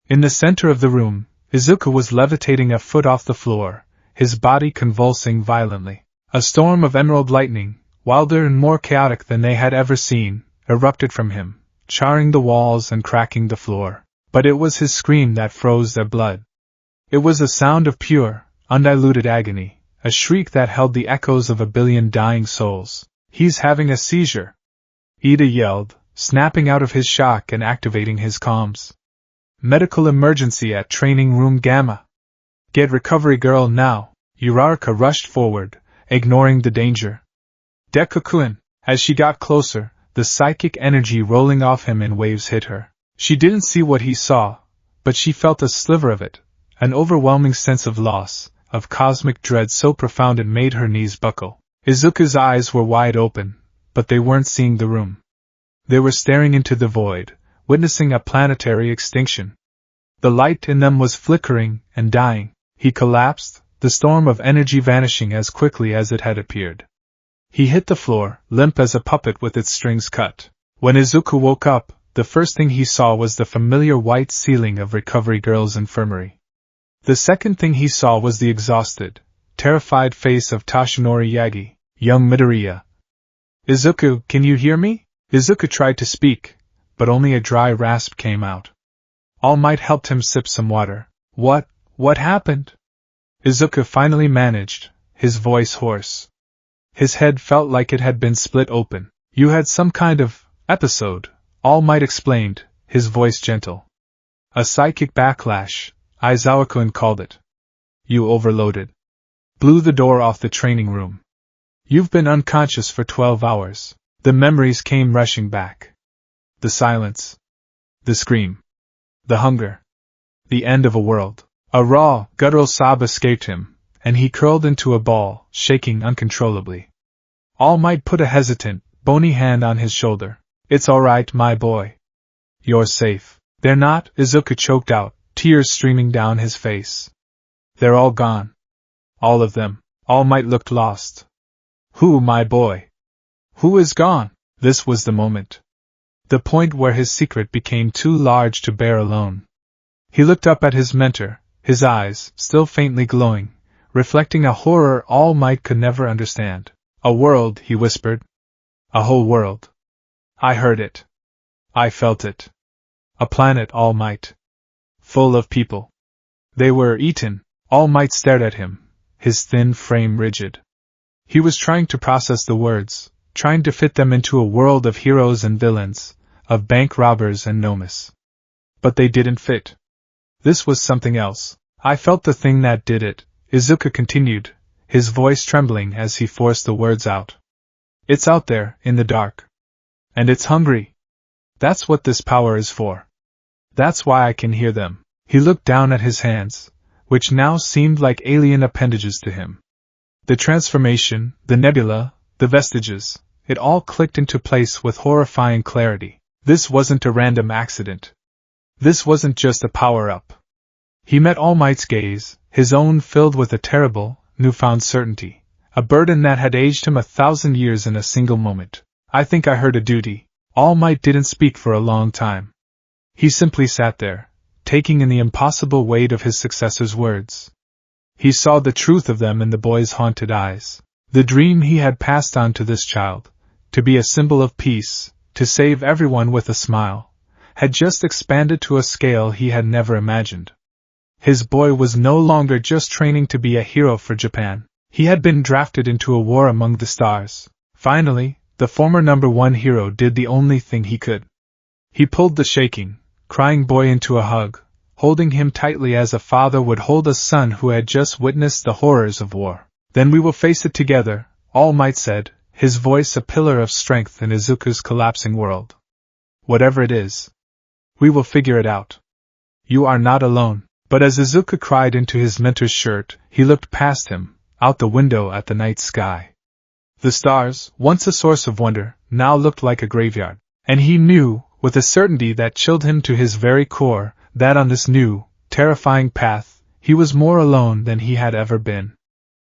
A: In the center of the room, Izuku was levitating a foot off the floor, his body convulsing violently. A storm of emerald lightning, wilder and more chaotic than they had ever seen, erupted from him, charring the walls and cracking the floor. But it was his scream that froze their blood. It was a sound of pure, undiluted agony. A shriek that held the echoes of a billion dying souls. He's having a seizure! Ida yelled, snapping out of his shock and activating his comms. Medical emergency at Training Room Gamma. Get Recovery Girl now! Uraraka rushed forward, ignoring the danger. Deku-kun! As she got closer, the psychic energy rolling off him in waves hit her. She didn't see what he saw, but she felt a sliver of it, an overwhelming sense of loss, of cosmic dread so profound it made her knees buckle. Izuku's eyes were wide open, but they weren't seeing the room. They were staring into the void, witnessing a planetary extinction. The light in them was flickering and dying. He collapsed, the storm of energy vanishing as quickly as it had appeared. He hit the floor, limp as a puppet with its strings cut. When Izuku woke up, the first thing he saw was the familiar white ceiling of Recovery Girl's infirmary. The second thing he saw was the exhausted, terrified face of Toshinori Yagi, young Midoriya. Izuku, can you hear me? Izuku tried to speak, but only a dry rasp came out. All Might helped him sip some water. What happened? Izuku finally managed, his voice hoarse. His head felt like it had been split open. You had some kind of episode, All Might explained, his voice gentle. A psychic backlash, Aizawa-kun called it. You overloaded. Blew the door off the training room. You've been unconscious for 12 hours. The memories came rushing back. The silence. The scream. The hunger. The end of a world. A raw, guttural sob escaped him, and he curled into a ball, shaking uncontrollably. All Might put a hesitant, bony hand on his shoulder. It's all right, my boy. You're safe. They're not, Izuku choked out, tears streaming down his face. They're all gone. All of them. All Might looked lost. Who, my boy? Who is gone? This was the moment. The point where his secret became too large to bear alone. He looked up at his mentor, his eyes, still faintly glowing, reflecting a horror All Might could never understand. A world, he whispered. A whole world. I heard it. I felt it. A planet, All Might. Full of people. They were eaten. All Might stared at him, his thin frame rigid. He was trying to process the words, trying to fit them into a world of heroes and villains, of bank robbers and gnomes. But they didn't fit. This was something else. I felt the thing that did it, Izuku continued, his voice trembling as he forced the words out. It's out there, in the dark. And it's hungry. That's what this power is for. That's why I can hear them. He looked down at his hands, which now seemed like alien appendages to him. The transformation, the nebula, the vestiges, it all clicked into place with horrifying clarity. This wasn't a random accident. This wasn't just a power-up. He met All Might's gaze, his own filled with a terrible, newfound certainty, a burden that had aged him 1,000 years in a single moment. I think I heard a duty. All Might didn't speak for a long time. He simply sat there, taking in the impossible weight of his successor's words. He saw the truth of them in the boy's haunted eyes. The dream he had passed on to this child, to be a symbol of peace, to save everyone with a smile, had just expanded to a scale he had never imagined. His boy was no longer just training to be a hero for Japan. He had been drafted into a war among the stars. Finally, the former #1 hero did the only thing he could. He pulled the shaking, crying boy into a hug, holding him tightly as a father would hold a son who had just witnessed the horrors of war. Then we will face it together, All Might said, his voice a pillar of strength in Izuku's collapsing world. Whatever it is, we will figure it out. You are not alone. But as Izuku cried into his mentor's shirt, he looked past him, out the window at the night sky. The stars, once a source of wonder, now looked like a graveyard. And he knew, with a certainty that chilled him to his very core, that on this new, terrifying path, he was more alone than he had ever been.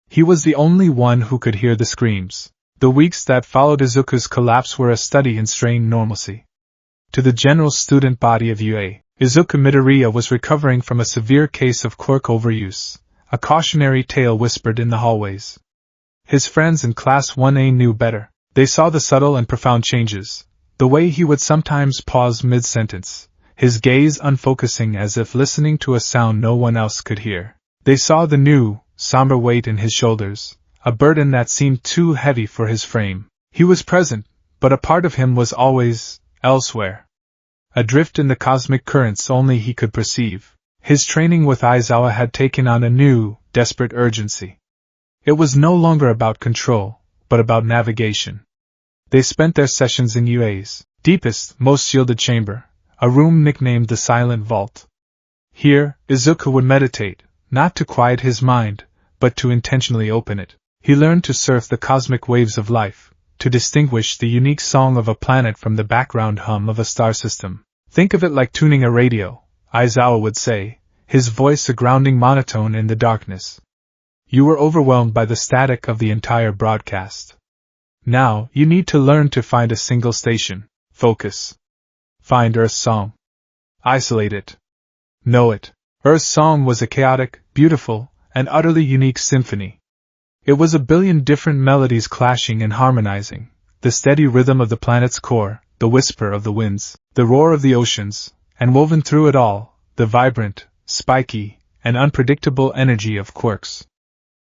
A: He was the only one who could hear the screams. The weeks that followed Izuku's collapse were a study in strained normalcy. To the general student body of UA, Izuku Midoriya was recovering from a severe case of quirk overuse, a cautionary tale whispered in the hallways. His friends in Class 1A knew better. They saw the subtle and profound changes, the way he would sometimes pause mid-sentence, his gaze unfocusing as if listening to a sound no one else could hear. They saw the new, somber weight in his shoulders, a burden that seemed too heavy for his frame. He was present, but a part of him was always elsewhere. Adrift in the cosmic currents only he could perceive. His training with Aizawa had taken on a new, desperate urgency. It was no longer about control, but about navigation. They spent their sessions in UA's deepest, most shielded chamber, a room nicknamed the Silent Vault. Here, Izuku would meditate, not to quiet his mind, but to intentionally open it. He learned to surf the cosmic waves of life, to distinguish the unique song of a planet from the background hum of a star system. Think of it like tuning a radio, Aizawa would say, his voice a grounding monotone in the darkness. You were overwhelmed by the static of the entire broadcast. Now, you need to learn to find a single station. Focus. Find Earth's song. Isolate it. Know it. Earth's song was a chaotic, beautiful, and utterly unique symphony. It was a billion different melodies clashing and harmonizing, the steady rhythm of the planet's core, the whisper of the winds, the roar of the oceans, and woven through it all, the vibrant, spiky, and unpredictable energy of Quirks.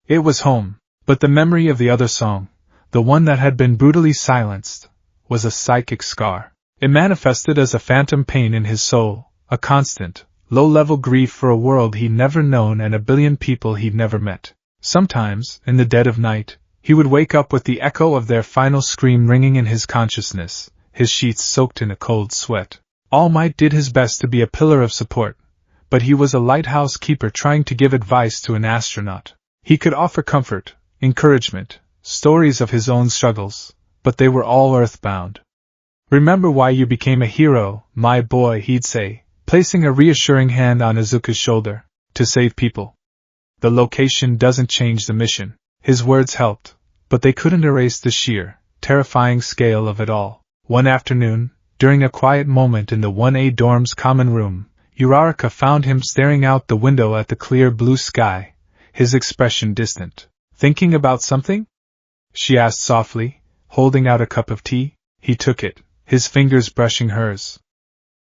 A: It was home, but the memory of the other song, the one that had been brutally silenced, was a psychic scar. It manifested as a phantom pain in his soul, a constant, low-level grief for a world he'd never known and a billion people he'd never met. Sometimes, in the dead of night, he would wake up with the echo of their final scream ringing in his consciousness, his sheets soaked in a cold sweat. All Might did his best to be a pillar of support, but he was a lighthouse keeper trying to give advice to an astronaut. He could offer comfort, encouragement, stories of his own struggles, but they were all earthbound. "Remember why you became a hero, my boy," he'd say, placing a reassuring hand on Izuku's shoulder. "To save people. The location doesn't change the mission." His words helped, but they couldn't erase the sheer, terrifying scale of it all. One afternoon, during a quiet moment in the 1A dorm's common room, Uraraka found him staring out the window at the clear blue sky, his expression distant. "Thinking about something?" she asked softly, holding out a cup of tea. He took it, his fingers brushing hers.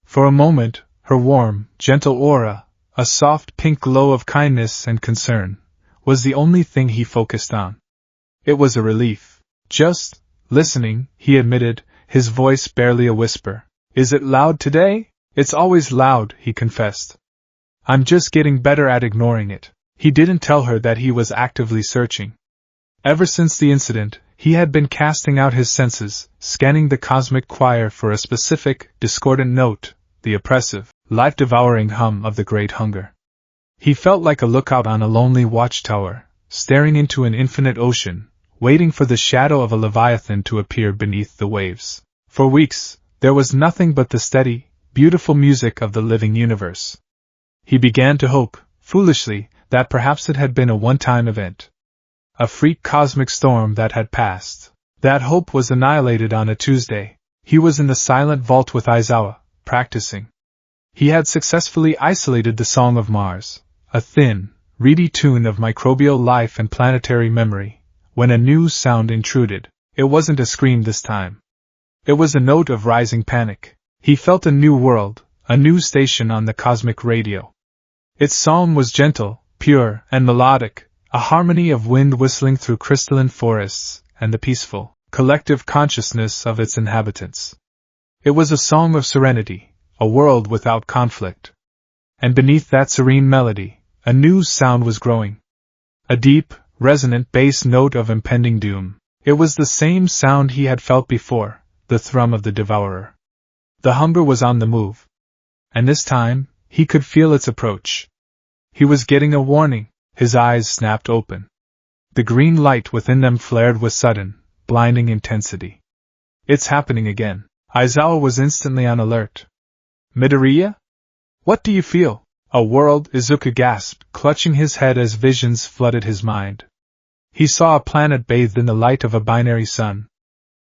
A: For a moment, her warm, gentle aura, a soft pink glow of kindness and concern, was the only thing he focused on. It was a relief. "Just listening," he admitted, his voice barely a whisper. "Is it loud today?" "It's always loud," he confessed. "I'm just getting better at ignoring it." He didn't tell her that he was actively searching. Ever since the incident, he had been casting out his senses, scanning the cosmic choir for a specific, discordant note, the oppressive, life-devouring hum of the Great Hunger. He felt like a lookout on a lonely watchtower, staring into an infinite ocean, waiting for the shadow of a leviathan to appear beneath the waves. For weeks, there was nothing but the steady, beautiful music of the living universe. He began to hope, foolishly, that perhaps it had been a one-time event. A freak cosmic storm that had passed. That hope was annihilated on a Tuesday. He was in the silent vault with Aizawa, practicing. He had successfully isolated the Song of Mars, a thin, reedy tune of microbial life and planetary memory, when a new sound intruded. It wasn't a scream this time. It was a note of rising panic. He felt a new world, a new station on the cosmic radio. Its song was gentle, pure, and melodic, a harmony of wind whistling through crystalline forests, and the peaceful, collective consciousness of its inhabitants. It was a song of serenity, a world without conflict. And beneath that serene melody, a new sound was growing. A deep, resonant bass note of impending doom. It was the same sound he had felt before, the thrum of the devourer. The hunger was on the move. And this time, he could feel its approach. He was getting a warning. His eyes snapped open. The green light within them flared with sudden, blinding intensity. "It's happening again." Aizawa was instantly on alert. "Midoriya? What do you feel?" "A world," Izuku gasped, clutching his head as visions flooded his mind. He saw a planet bathed in the light of a binary sun.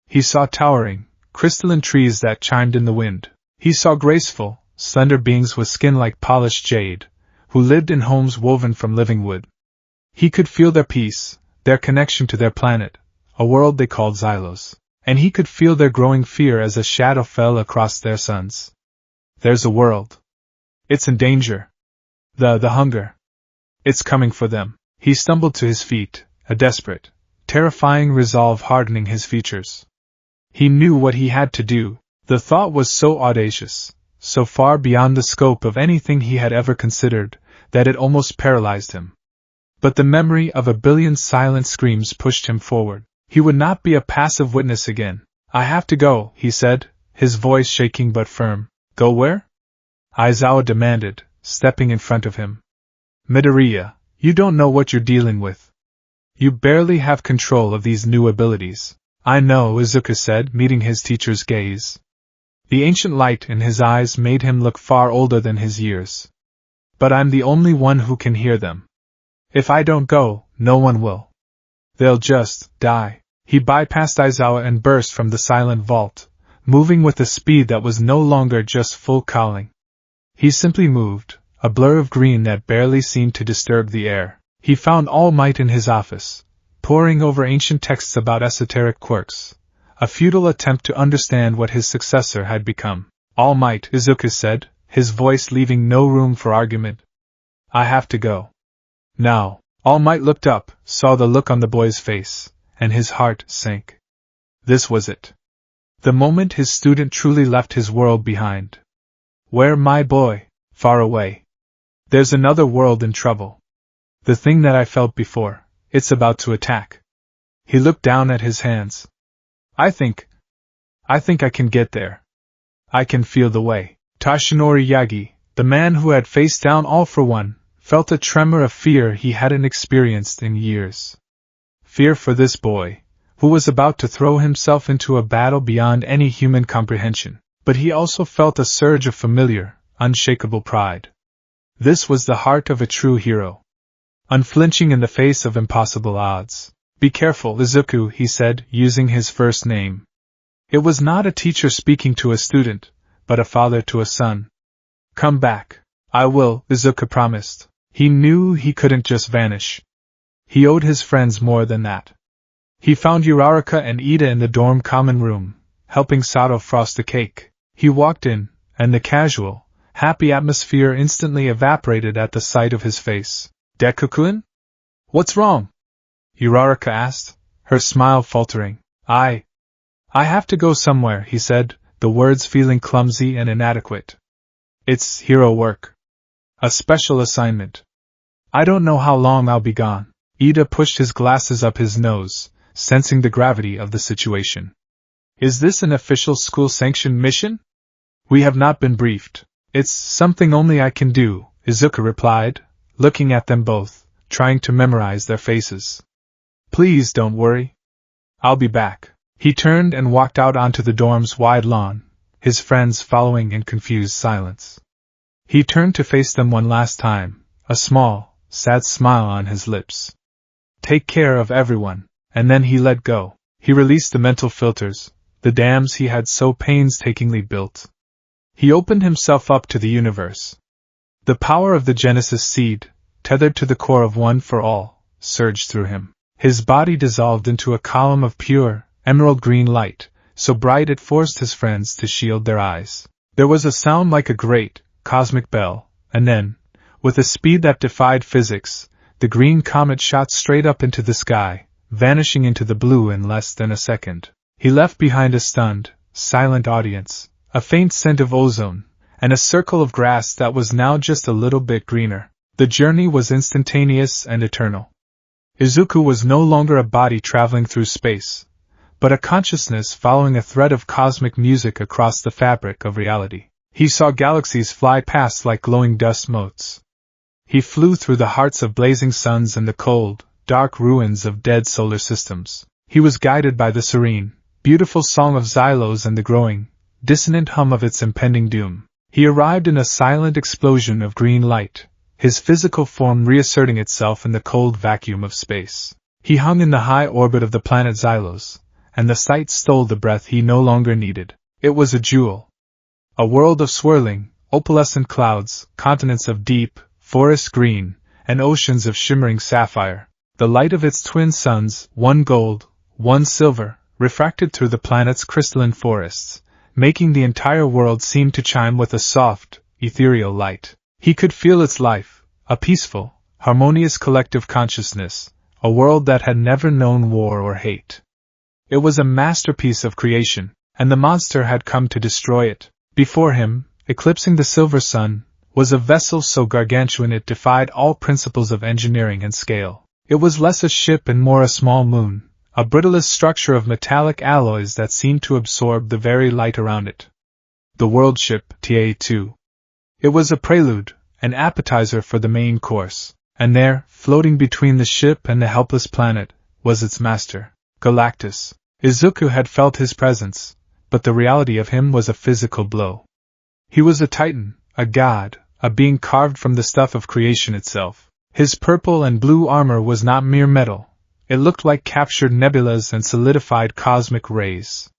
A: He saw towering, crystalline trees that chimed in the wind. He saw graceful, slender beings with skin like polished jade, who lived in homes woven from living wood. He could feel their peace, their connection to their planet, a world they called Xylos, and he could feel their growing fear as a shadow fell across their suns. "There's a world. It's in danger. The hunger. It's coming for them." He stumbled to his feet, a desperate, terrifying resolve hardening his features. He knew what he had to do. The thought was so audacious, so far beyond the scope of anything he had ever considered, that it almost paralyzed him. But the memory of a billion silent screams pushed him forward. He would not be a passive witness again. "I have to go," he said, his voice shaking but firm. "Go where?" Aizawa demanded, stepping in front of him. "Midoriya, you don't know what you're dealing with. You barely have control of these new abilities." "I know," Izuku said, meeting his teacher's gaze. The ancient light in his eyes made him look far older than his years. "But I'm the only one who can hear them. If I don't go, no one will. They'll just die." He bypassed Aizawa and burst from the silent vault, moving with a speed that was no longer just full calling. He simply moved, a blur of green that barely seemed to disturb the air. He found All Might in his office, poring over ancient texts about esoteric quirks, a futile attempt to understand what his successor had become. All Might, Izuku said, his voice leaving no room for argument. I have to go. Now. All Might looked up, saw the look on the boy's face, and his heart sank. This was it. The moment his student truly left his world behind. Where, my boy? Far away. There's another world in trouble. The thing that I felt before, it's about to attack. He looked down at his hands. I think I can get there. I can feel the way. Toshinori Yagi, the man who had faced down All for One, felt a tremor of fear he hadn't experienced in years. Fear for this boy, who was about to throw himself into a battle beyond any human comprehension. But he also felt a surge of familiar, unshakable pride. This was the heart of a true hero. Unflinching in the face of impossible odds. Be careful, Izuku, he said, using his first name. It was not a teacher speaking to a student, but a father to a son. Come back. I will, Izuku promised. He knew he couldn't just vanish. He owed his friends more than that. He found Uraraka and Ida in the dorm common room, helping Sato frost a cake. He walked in, and the casual, happy atmosphere instantly evaporated at the sight of his face. Deku-kun? What's wrong? Uraraka asked, her smile faltering. I have to go somewhere, he said, the words feeling clumsy and inadequate. It's hero work. A special assignment. I don't know how long I'll be gone. Ida pushed his glasses up his nose, sensing the gravity of the situation. Is this an official school-sanctioned mission? We have not been briefed. It's something only I can do, Izuku replied, looking at them both, trying to memorize their faces. Please don't worry. I'll be back. He turned and walked out onto the dorm's wide lawn, his friends following in confused silence. He turned to face them one last time, a small, sad smile on his lips. Take care of everyone, and then he let go. He released the mental filters, the dams he had so painstakingly built. He opened himself up to the universe. The power of the Genesis seed, tethered to the core of One for All, surged through him. His body dissolved into a column of pure, emerald green light, so bright it forced his friends to shield their eyes. There was a sound like a great, cosmic bell, and then, with a speed that defied physics, the green comet shot straight up into the sky, vanishing into the blue in less than a second. He left behind a stunned, silent audience, a faint scent of ozone, and a circle of grass that was now just a little bit greener. The journey was instantaneous and eternal. Izuku was no longer a body traveling through space, but a consciousness following a thread of cosmic music across the fabric of reality. He saw galaxies fly past like glowing dust motes. He flew through the hearts of blazing suns and the cold, dark ruins of dead solar systems. He was guided by the serene, beautiful song of Xylos and the growing, dissonant hum of its impending doom. He arrived in a silent explosion of green light, his physical form reasserting itself in the cold vacuum of space. He hung in the high orbit of the planet Xylos, and the sight stole the breath he no longer needed. It was a jewel. A world of swirling, opalescent clouds, continents of deep, forest green, and oceans of shimmering sapphire. The light of its twin suns, one gold, one silver, refracted through the planet's crystalline forests, making the entire world seem to chime with a soft, ethereal light. He could feel its life, a peaceful, harmonious collective consciousness, a world that had never known war or hate. It was a masterpiece of creation, and the monster had come to destroy it. Before him, eclipsing the silver sun, was a vessel so gargantuan it defied all principles of engineering and scale. It was less a ship and more a small moon, a brittlest structure of metallic alloys that seemed to absorb the very light around it. The world ship, TA-2. It was a prelude, an appetizer for the main course, and there, floating between the ship and the helpless planet, was its master, Galactus. Izuku had felt his presence, but the reality of him was a physical blow. He was a titan, a god, a being carved from the stuff of creation itself. His purple and blue armor was not mere metal, it looked like captured nebulas and solidified cosmic rays.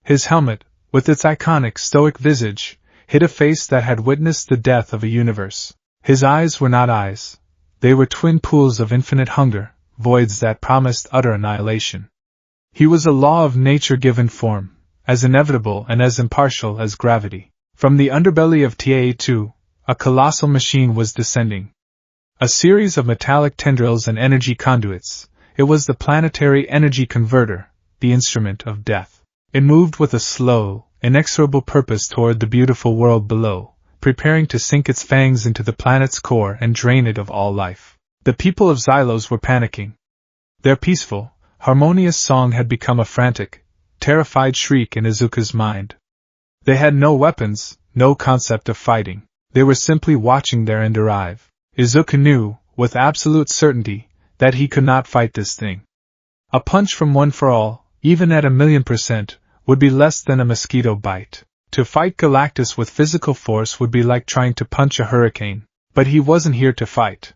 A: His helmet, with its iconic stoic visage, hid a face that had witnessed the death of a universe. His eyes were not eyes. They were twin pools of infinite hunger, voids that promised utter annihilation. He was a law of nature given form, as inevitable and as impartial as gravity. From the underbelly of TA2, a colossal machine was descending. A series of metallic tendrils and energy conduits. It was the planetary energy converter, the instrument of death. It moved with a slow, inexorable purpose toward the beautiful world below, preparing to sink its fangs into the planet's core and drain it of all life. The people of Xylos were panicking. Their peaceful, harmonious song had become a frantic, terrified shriek in Izuku's mind. They had no weapons, no concept of fighting. They were simply watching their end arrive. Izuku knew, with absolute certainty, that he could not fight this thing. A punch from One for All, even at 1,000,000%, would be less than a mosquito bite. To fight Galactus with physical force would be like trying to punch a hurricane. But he wasn't here to fight.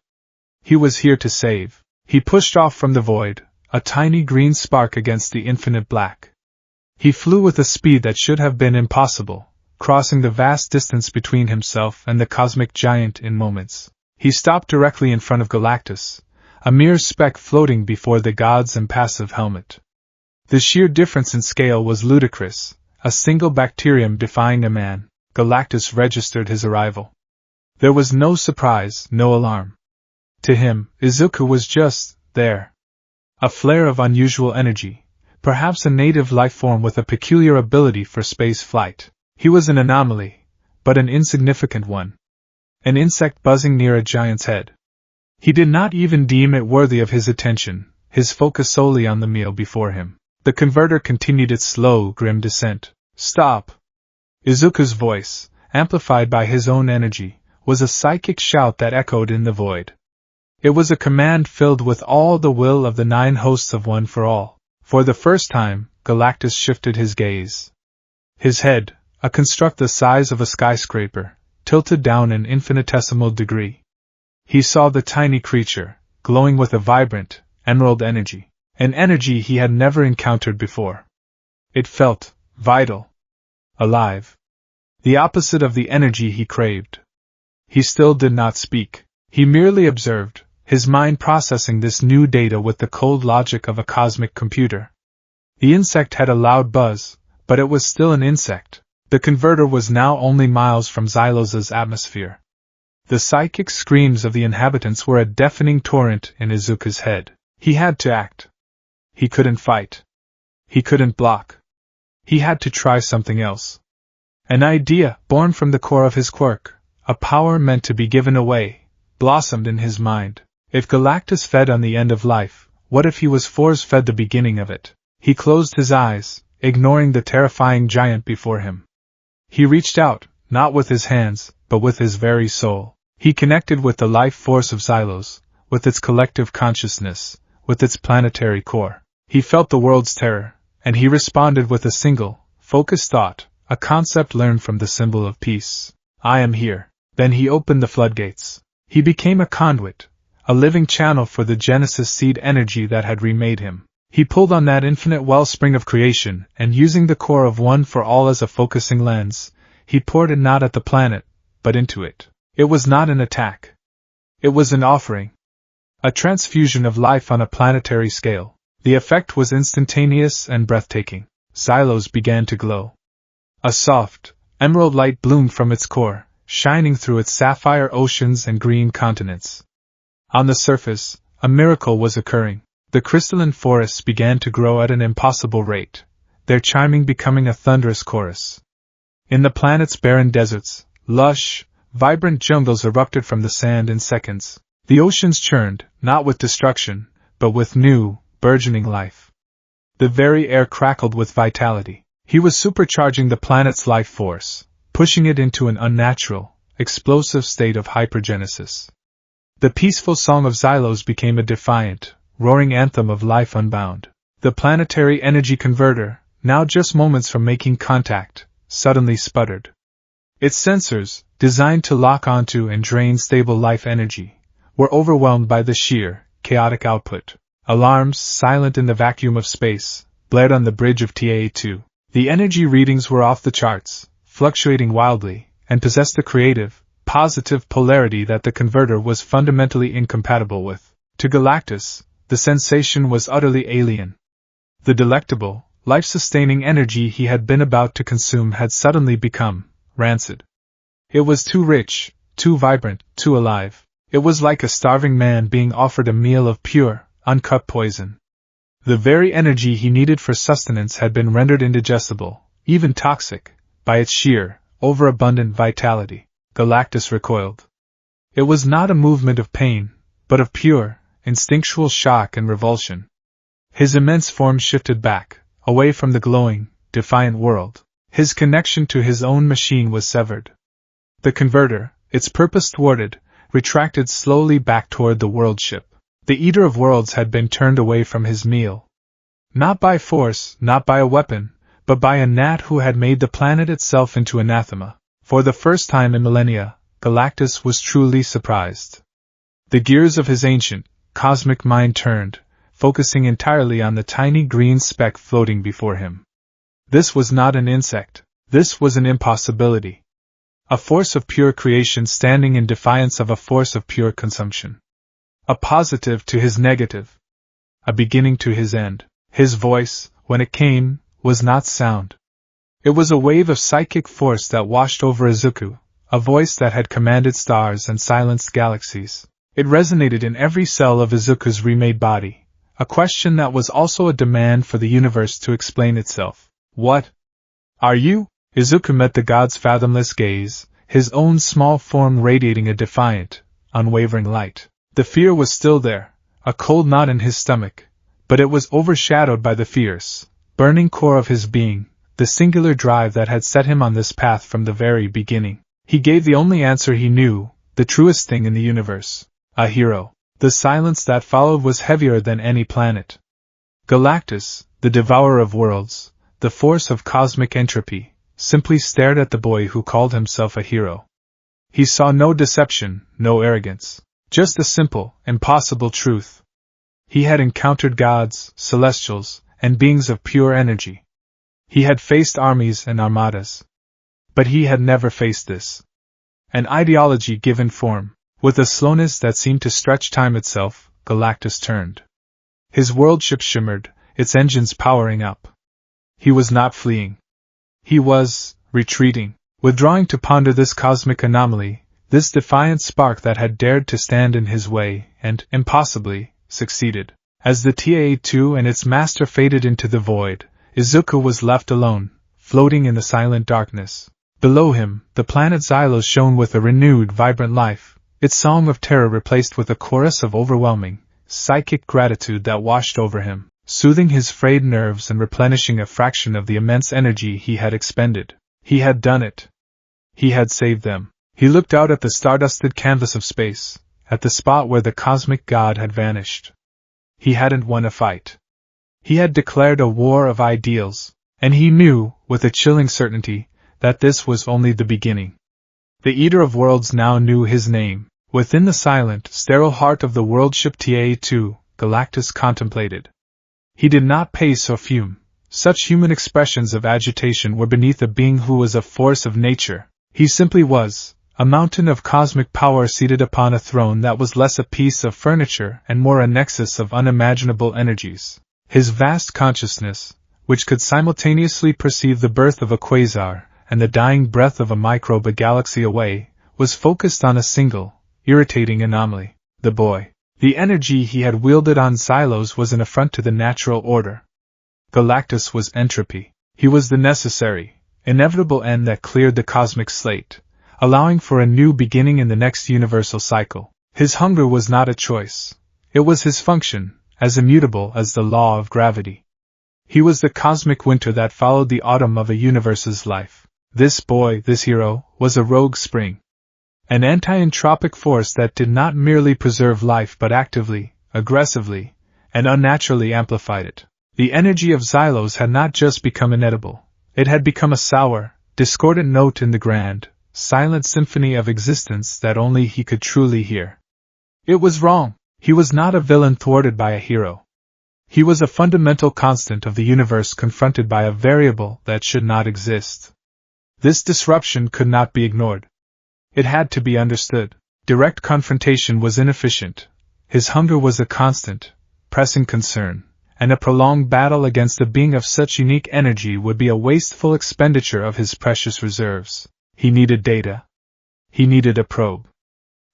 A: He was here to save. He pushed off from the void, a tiny green spark against the infinite black. He flew with a speed that should have been impossible, crossing the vast distance between himself and the cosmic giant in moments. He stopped directly in front of Galactus, a mere speck floating before the god's impassive helmet. The sheer difference in scale was ludicrous. A single bacterium defying a man. Galactus registered his arrival. There was no surprise, no alarm. To him, Izuku was just there. A flare of unusual energy, perhaps a native life form with a peculiar ability for space flight. He was an anomaly, but an insignificant one. An insect buzzing near a giant's head. He did not even deem it worthy of his attention, his focus solely on the meal before him. The converter continued its slow, grim descent. Stop! Izuku's voice, amplified by his own energy, was a psychic shout that echoed in the void. It was a command filled with all the will of the 9 hosts of One for All. For the first time, Galactus shifted his gaze. His head, a construct the size of a skyscraper, tilted down an infinitesimal degree. He saw the tiny creature, glowing with a vibrant, emerald energy. An energy he had never encountered before. It felt vital. Alive. The opposite of the energy he craved. He still did not speak. He merely observed, his mind processing this new data with the cold logic of a cosmic computer. The insect had a loud buzz, but it was still an insect. The converter was now only miles from Xylos's atmosphere. The psychic screams of the inhabitants were a deafening torrent in Izuku's head. He had to act. He couldn't fight. He couldn't block. He had to try something else. An idea, born from the core of his quirk, a power meant to be given away, blossomed in his mind. If Galactus fed on the end of life, what if he was force-fed the beginning of it? He closed his eyes, ignoring the terrifying giant before him. He reached out, not with his hands, but with his very soul. He connected with the life force of Xylos, with its collective consciousness, with its planetary core. He felt the world's terror, and he responded with a single, focused thought, a concept learned from the symbol of peace. I am here. Then he opened the floodgates. He became a conduit, a living channel for the Genesis seed energy that had remade him. He pulled on that infinite wellspring of creation, and using the core of One for All as a focusing lens, he poured it not at the planet, but into it. It was not an attack. It was an offering. A transfusion of life on a planetary scale. The effect was instantaneous and breathtaking. Xylos began to glow. A soft, emerald light bloomed from its core, shining through its sapphire oceans and green continents. On the surface, a miracle was occurring. The crystalline forests began to grow at an impossible rate, their chiming becoming a thunderous chorus. In the planet's barren deserts, lush, vibrant jungles erupted from the sand in seconds. The oceans churned, not with destruction, but with new, burgeoning life. The very air crackled with vitality. He was supercharging the planet's life force, pushing it into an unnatural, explosive state of hypergenesis. The peaceful song of Xylos became a defiant, roaring anthem of life unbound. The planetary energy converter, now just moments from making contact, suddenly sputtered. Its sensors, designed to lock onto and drain stable life energy, were overwhelmed by the sheer, chaotic output. Alarms, silent in the vacuum of space, blared on the bridge of TA2. The energy readings were off the charts, fluctuating wildly, and possessed a creative, positive polarity that the converter was fundamentally incompatible with. To Galactus, the sensation was utterly alien. The delectable, life-sustaining energy he had been about to consume had suddenly become rancid. It was too rich, too vibrant, too alive. It was like a starving man being offered a meal of pure, uncut poison. The very energy he needed for sustenance had been rendered indigestible, even toxic, by its sheer, overabundant vitality. Galactus recoiled. It was not a movement of pain, but of pure, instinctual shock and revulsion. His immense form shifted back, away from the glowing, defiant world. His connection to his own machine was severed. The converter, its purpose thwarted, retracted slowly back toward the world ship. The Eater of Worlds had been turned away from his meal. Not by force, not by a weapon, but by a gnat who had made the planet itself into anathema. For the first time in millennia, Galactus was truly surprised. The gears of his ancient, cosmic mind turned, focusing entirely on the tiny green speck floating before him. This was not an insect. This was an impossibility. A force of pure creation standing in defiance of a force of pure consumption. A positive to his negative. A beginning to his end. His voice, when it came, was not sound. It was a wave of psychic force that washed over Izuku, a voice that had commanded stars and silenced galaxies. It resonated in every cell of Izuku's remade body, a question that was also a demand for the universe to explain itself. What are you? Izuku met the god's fathomless gaze, his own small form radiating a defiant, unwavering light. The fear was still there, a cold knot in his stomach, but it was overshadowed by the fierce, burning core of his being, the singular drive that had set him on this path from the very beginning. He gave the only answer he knew, the truest thing in the universe. A hero. The silence that followed was heavier than any planet. Galactus, the devourer of worlds, the force of cosmic entropy, simply stared at the boy who called himself a hero. He saw no deception, no arrogance. Just a simple, impossible truth. He had encountered gods, celestials, and beings of pure energy. He had faced armies and armadas. But he had never faced this. An ideology given form. With a slowness that seemed to stretch time itself, Galactus turned. His worldship shimmered, its engines powering up. He was not fleeing. He was retreating, withdrawing to ponder this cosmic anomaly, this defiant spark that had dared to stand in his way, and, impossibly, succeeded. As the TA-2 and its master faded into the void, Izuku was left alone, floating in the silent darkness. Below him, the planet Xylos shone with a renewed, vibrant life, its song of terror replaced with a chorus of overwhelming, psychic gratitude that washed over him, soothing his frayed nerves and replenishing a fraction of the immense energy he had expended. He had done it. He had saved them. He looked out at the stardusted canvas of space, at the spot where the cosmic god had vanished. He hadn't won a fight. He had declared a war of ideals, and he knew, with a chilling certainty, that this was only the beginning. The Eater of Worlds now knew his name. Within the silent, sterile heart of the worldship TA-2, Galactus contemplated. He did not pace or fume. Such human expressions of agitation were beneath a being who was a force of nature. He simply was, a mountain of cosmic power seated upon a throne that was less a piece of furniture and more a nexus of unimaginable energies. His vast consciousness, which could simultaneously perceive the birth of a quasar and the dying breath of a microbe a galaxy away, was focused on a single, irritating anomaly, the boy. The energy he had wielded on Xylos was an affront to the natural order. Galactus was entropy. He was the necessary, inevitable end that cleared the cosmic slate, allowing for a new beginning in the next universal cycle. His hunger was not a choice. It was his function, as immutable as the law of gravity. He was the cosmic winter that followed the autumn of a universe's life. This boy, this hero, was a rogue spring. An anti-entropic force that did not merely preserve life but actively, aggressively, and unnaturally amplified it. The energy of Xylos had not just become inedible. It had become a sour, discordant note in the grand, silent symphony of existence that only he could truly hear. It was wrong. He was not a villain thwarted by a hero. He was a fundamental constant of the universe confronted by a variable that should not exist. This disruption could not be ignored. It had to be understood. Direct confrontation was inefficient. His hunger was a constant, pressing concern, and a prolonged battle against a being of such unique energy would be a wasteful expenditure of his precious reserves. He needed data. He needed a probe.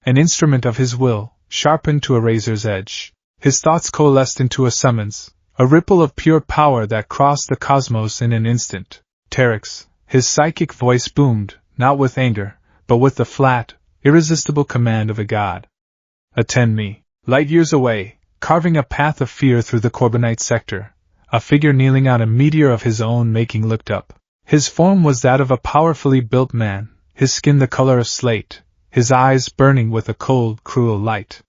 A: An instrument of his will, sharpened to a razor's edge. His thoughts coalesced into a summons, a ripple of pure power that crossed the cosmos in an instant. Terex, his psychic voice boomed, not with anger, but with the flat, irresistible command of a god. Attend me. Light years away, carving a path of fear through the Corbinite sector, a figure kneeling on a meteor of his own making looked up. His form was that of a powerfully built man, his skin the color of slate, his eyes burning with a cold, cruel light.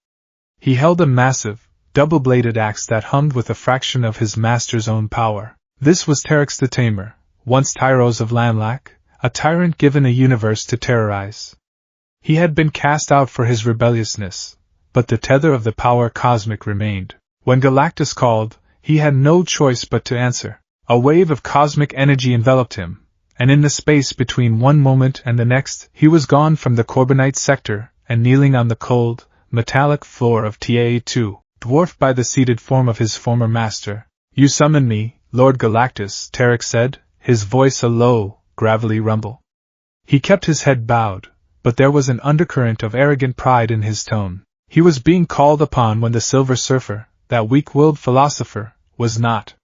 A: He held a massive, double-bladed axe that hummed with a fraction of his master's own power. This was Terex the Tamer, once Tyros of Lamlac, a tyrant given a universe to terrorize. He had been cast out for his rebelliousness, but the tether of the power cosmic remained. When Galactus called, he had no choice but to answer. A wave of cosmic energy enveloped him, and in the space between one moment and the next, he was gone from the Corbinite sector and kneeling on the cold, metallic floor of TA-2, dwarfed by the seated form of his former master. You summoned me, Lord Galactus, Terex said, his voice a low, gravelly rumble. He kept his head bowed, but there was an undercurrent of arrogant pride in his tone. He was being called upon when the Silver Surfer, that weak-willed philosopher, was not.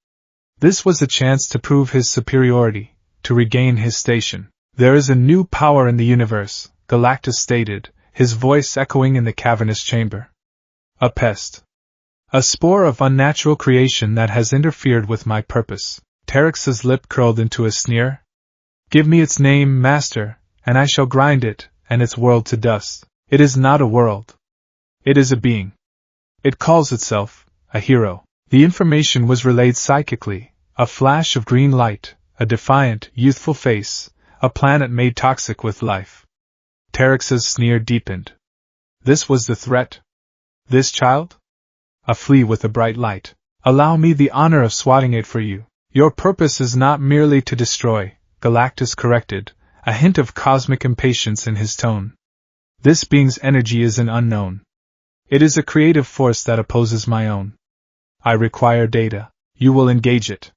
A: This was a chance to prove his superiority, to regain his station. There is a new power in the universe, Galactus stated, his voice echoing in the cavernous chamber. A pest. A spore of unnatural creation that has interfered with my purpose. Terex's lip curled into a sneer. Give me its name, master, and I shall grind it, and its world to dust. It is not a world. It is a being. It calls itself a hero. The information was relayed psychically, a flash of green light, a defiant, youthful face, a planet made toxic with life. Terex's sneer deepened. This was the threat? This child? A flea with a bright light. Allow me the honor of swatting it for you. Your purpose is not merely to destroy, Galactus corrected, a hint of cosmic impatience in his tone. This being's energy is an unknown. It is a creative force that opposes my own. I require data. You will engage it.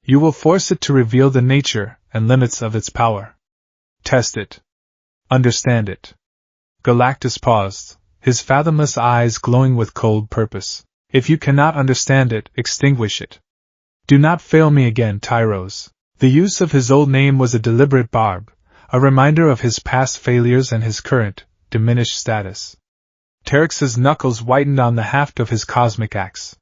A: You will force it to reveal the nature and limits of its power. Test it. Understand it. Galactus paused, his fathomless eyes glowing with cold purpose. If you cannot understand it, extinguish it. Do not fail me again, Tyros. The use of his old name was a deliberate barb, a reminder of his past failures and his current, diminished status. Terex's knuckles whitened on the haft of his cosmic axe.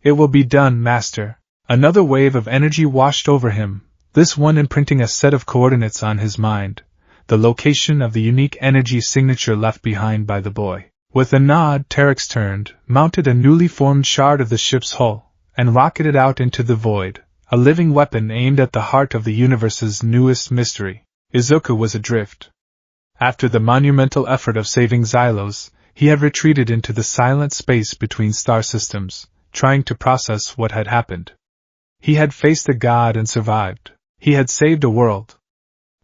A: It will be done, master. Another wave of energy washed over him, this one imprinting a set of coordinates on his mind, the location of the unique energy signature left behind by the boy. With a nod, Terex turned, mounted a newly formed shard of the ship's hull, and rocketed out into the void, a living weapon aimed at the heart of the universe's newest mystery. Izuku was adrift. After the monumental effort of saving Xylos, he had retreated into the silent space between star systems, trying to process what had happened. He had faced a god and survived. He had saved a world.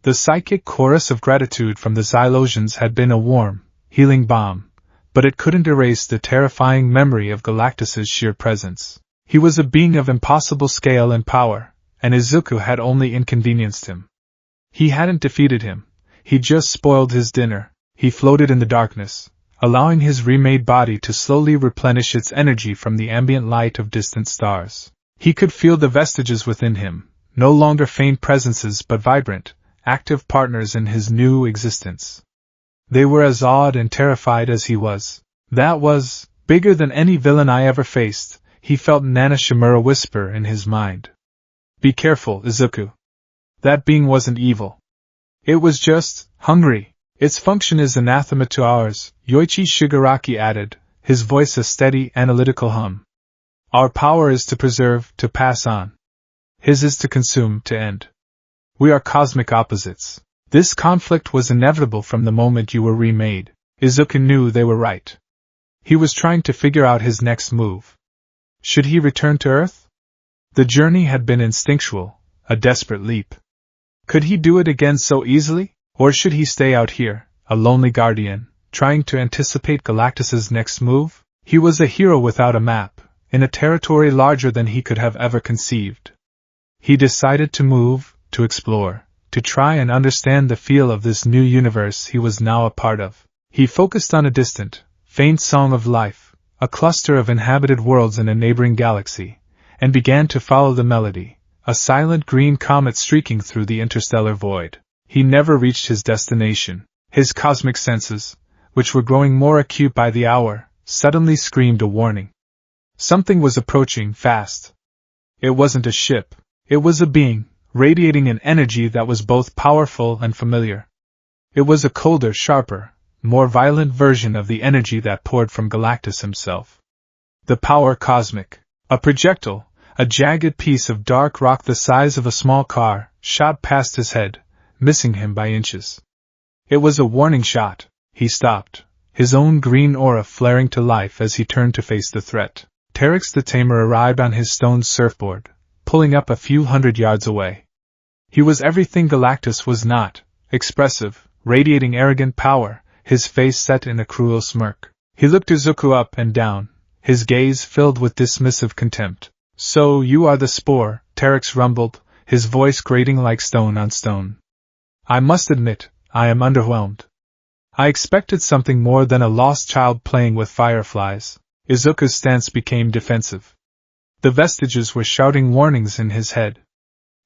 A: The psychic chorus of gratitude from the Xylosians had been a warm, healing balm, but it couldn't erase the terrifying memory of Galactus's sheer presence. He was a being of impossible scale and power, and Izuku had only inconvenienced him. He hadn't defeated him, he just spoiled his dinner. He floated in the darkness, allowing his remade body to slowly replenish its energy from the ambient light of distant stars. He could feel the vestiges within him, no longer faint presences but vibrant, active partners in his new existence. They were as awed and terrified as he was. That was bigger than any villain I ever faced, he felt Nana Shimura whisper in his mind. Be careful, Izuku. That being wasn't evil. It was just hungry. Its function is anathema to ours, Yoichi Shigaraki added, his voice a steady, analytical hum. Our power is to preserve, to pass on. His is to consume, to end. We are cosmic opposites. This conflict was inevitable from the moment you were remade. Izuku knew they were right. He was trying to figure out his next move. Should he return to Earth? The journey had been instinctual, a desperate leap. Could he do it again so easily? Or should he stay out here, a lonely guardian, trying to anticipate Galactus's next move? He was a hero without a map, in a territory larger than he could have ever conceived. He decided to move, to explore, to try and understand the feel of this new universe he was now a part of. He focused on a distant, faint song of life, a cluster of inhabited worlds in a neighboring galaxy, and began to follow the melody, a silent green comet streaking through the interstellar void. He never reached his destination. His cosmic senses, which were growing more acute by the hour, suddenly screamed a warning. Something was approaching fast. It wasn't a ship. It was a being, radiating an energy that was both powerful and familiar. It was a colder, sharper, more violent version of the energy that poured from Galactus himself. The power cosmic. A projectile, a jagged piece of dark rock the size of a small car, shot past his head, missing him by inches. It was a warning shot. He stopped, his own green aura flaring to life as he turned to face the threat. Terex the Tamer arrived on his stone surfboard, pulling up a few hundred yards away. He was everything Galactus was not, expressive, radiating arrogant power, his face set in a cruel smirk. He looked Izuku up and down, his gaze filled with dismissive contempt. "So you are the Spore," Terex rumbled, his voice grating like stone on stone. "I must admit, I am underwhelmed. I expected something more than a lost child playing with fireflies." Izuku's stance became defensive. The vestiges were shouting warnings in his head.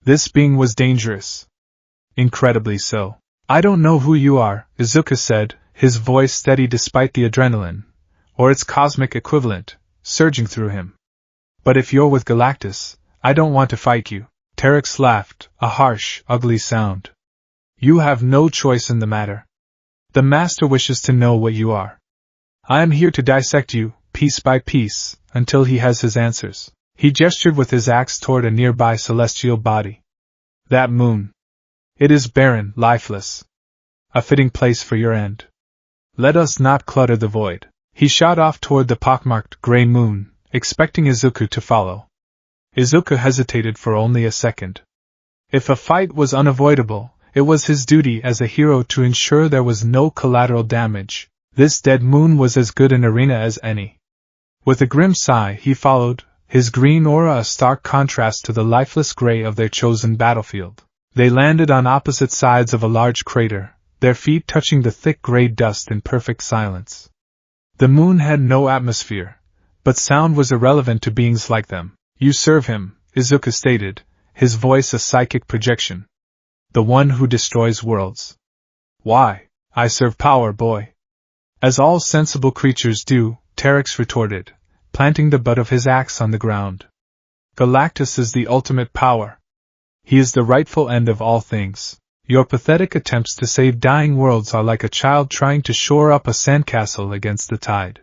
A: This being was dangerous. Incredibly so. "I don't know who you are," Izuku said, his voice steady despite the adrenaline, or its cosmic equivalent, surging through him. "But if you're with Galactus, I don't want to fight you." Terex laughed, a harsh, ugly sound. "You have no choice in the matter. The Master wishes to know what you are. I am here to dissect you, piece by piece, until he has his answers." He gestured with his axe toward a nearby celestial body. "That moon. It is barren, lifeless. A fitting place for your end. Let us not clutter the void." He shot off toward the pockmarked gray moon, expecting Izuku to follow. Izuku hesitated for only a second. If a fight was unavoidable, it was his duty as a hero to ensure there was no collateral damage. This dead moon was as good an arena as any. With a grim sigh, he followed, his green aura a stark contrast to the lifeless gray of their chosen battlefield. They landed on opposite sides of a large crater, their feet touching the thick gray dust in perfect silence. The moon had no atmosphere, but sound was irrelevant to beings like them. "You serve him," Izuku stated, his voice a psychic projection. "The one who destroys worlds." "Why? I serve power, boy." "As all sensible creatures do," Terex retorted, planting the butt of his axe on the ground. "Galactus is the ultimate power. He is the rightful end of all things. Your pathetic attempts to save dying worlds are like a child trying to shore up a sandcastle against the tide.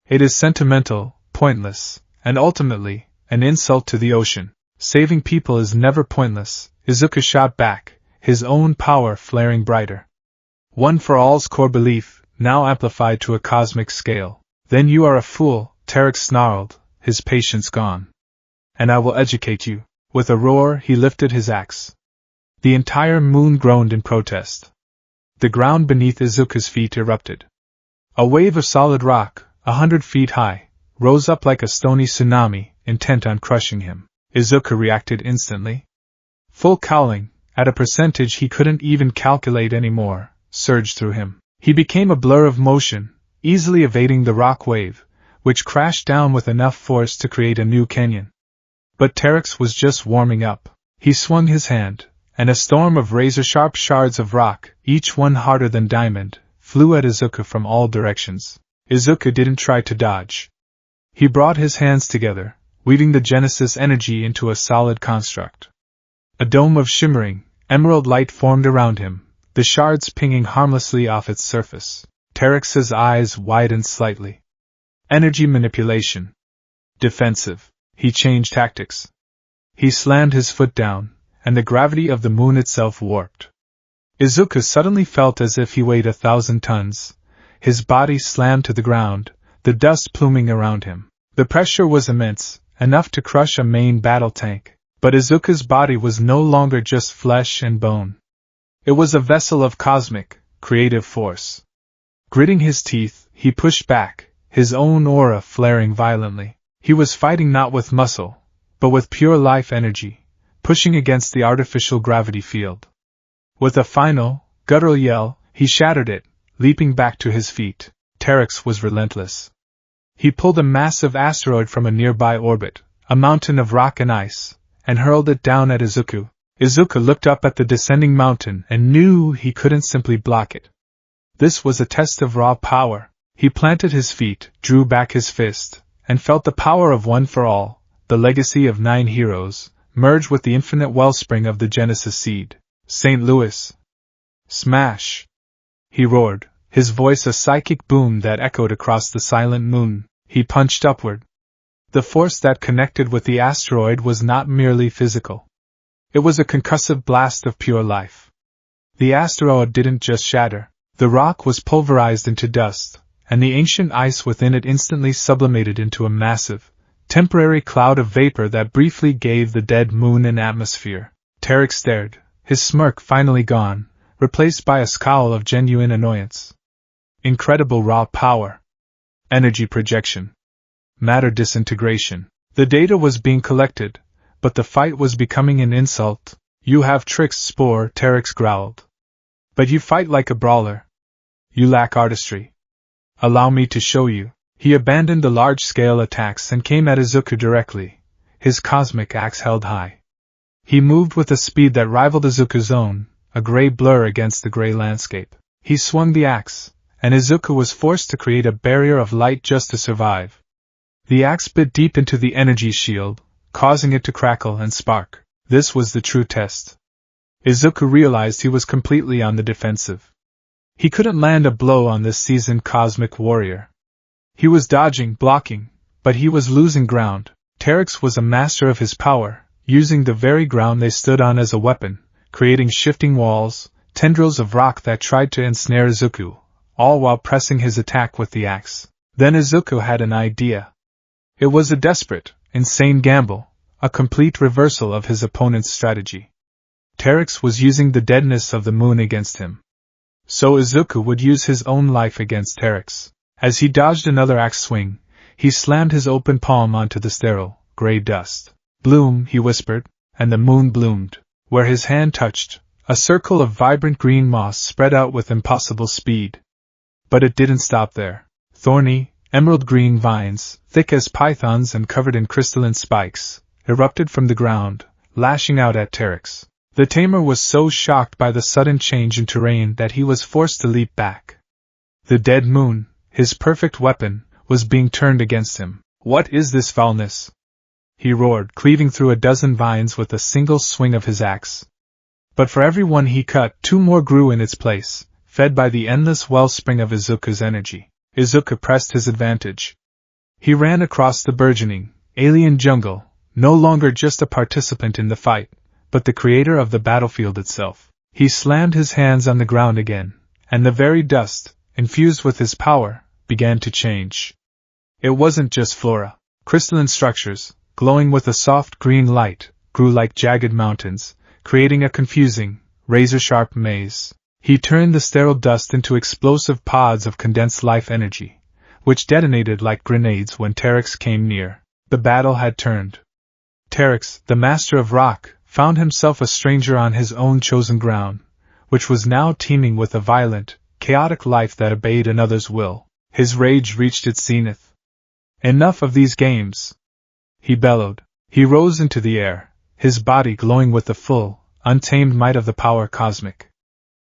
A: It is sentimental, pointless, and ultimately, an insult to the ocean. Saving people is never pointless," Izuku shot back, his own power flaring brighter. "One for all's core belief, now amplified to a cosmic scale." "Then you are a fool," Terex snarled, his patience gone. "And I will educate you." With a roar, he lifted his axe. The entire moon groaned in protest. The ground beneath Izuku's feet erupted. A wave of solid rock, 100 feet high, rose up like a stony tsunami, intent on crushing him. Izuku reacted instantly. Full cowling, at a percentage he couldn't even calculate anymore, surged through him. He became a blur of motion, easily evading the rock wave, which crashed down with enough force to create a new canyon. But Terex was just warming up. He swung his hand, and a storm of razor-sharp shards of rock, each one harder than diamond, flew at Izuku from all directions. Izuku didn't try to dodge. He brought his hands together, weaving the Genesis energy into a solid construct. A dome of shimmering, emerald light formed around him, the shards pinging harmlessly off its surface. Terex's eyes widened slightly. Energy manipulation. Defensive. He changed tactics. He slammed his foot down, and the gravity of the moon itself warped. Izuku suddenly felt as if he weighed 1,000 tons. His body slammed to the ground, the dust pluming around him. The pressure was immense, enough to crush a main battle tank. But Izuku's body was no longer just flesh and bone. It was a vessel of cosmic, creative force. Gritting his teeth, he pushed back, his own aura flaring violently. He was fighting not with muscle, but with pure life energy, pushing against the artificial gravity field. With a final, guttural yell, he shattered it, leaping back to his feet. Terex was relentless. He pulled a massive asteroid from a nearby orbit, a mountain of rock and ice, and hurled it down at Izuku. Izuku looked up at the descending mountain and knew he couldn't simply block it. This was a test of raw power. He planted his feet, drew back his fist, and felt the power of One for All, the legacy of 9 heroes, merge with the infinite wellspring of the Genesis seed. St. Louis. Smash! He roared, his voice a psychic boom that echoed across the silent moon. He punched upward. The force that connected with the asteroid was not merely physical. It was a concussive blast of pure life. The asteroid didn't just shatter. The rock was pulverized into dust, and the ancient ice within it instantly sublimated into a massive, temporary cloud of vapor that briefly gave the dead moon an atmosphere. Terex stared, his smirk finally gone, replaced by a scowl of genuine annoyance. Incredible raw power. Energy projection. Matter disintegration. The data was being collected, but the fight was becoming an insult. You have tricks, Spore, Terex growled. But you fight like a brawler. You lack artistry. Allow me to show you. He abandoned the large-scale attacks and came at Izuku directly, his cosmic axe held high. He moved with a speed that rivaled Izuku's own, a gray blur against the gray landscape. He swung the axe, and Izuku was forced to create a barrier of light just to survive. The axe bit deep into the energy shield, causing it to crackle and spark. This was the true test. Izuku realized he was completely on the defensive. He couldn't land a blow on this seasoned cosmic warrior. He was dodging, blocking, but he was losing ground. Terex was a master of his power, using the very ground they stood on as a weapon, creating shifting walls, tendrils of rock that tried to ensnare Izuku, all while pressing his attack with the axe. Then Izuku had an idea. It was a desperate, insane gamble, a complete reversal of his opponent's strategy. Terex was using the deadness of the moon against him. So Izuku would use his own life against Terex. As he dodged another axe swing, he slammed his open palm onto the sterile, gray dust. Bloom, he whispered, and the moon bloomed. Where his hand touched, a circle of vibrant green moss spread out with impossible speed. But it didn't stop there. Thorny, emerald green vines, thick as pythons and covered in crystalline spikes, erupted from the ground, lashing out at Terex. The tamer was so shocked by the sudden change in terrain that he was forced to leap back. The dead moon, his perfect weapon, was being turned against him. What is this foulness? He roared, cleaving through a dozen vines with a single swing of his axe. But for every one he cut, 2 more grew in its place, fed by the endless wellspring of Izuku's energy. Izuku pressed his advantage. He ran across the burgeoning, alien jungle, no longer just a participant in the fight, but the creator of the battlefield itself. He slammed his hands on the ground again, and the very dust, infused with his power, began to change. It wasn't just flora. Crystalline structures, glowing with a soft green light, grew like jagged mountains, creating a confusing, razor-sharp maze. He turned the sterile dust into explosive pods of condensed life energy, which detonated like grenades when Terex came near. The battle had turned. Terex, the master of rock, found himself a stranger on his own chosen ground, which was now teeming with a violent, chaotic life that obeyed another's will. His rage reached its zenith. Enough of these games! He bellowed. He rose into the air, his body glowing with the full, untamed might of the power cosmic.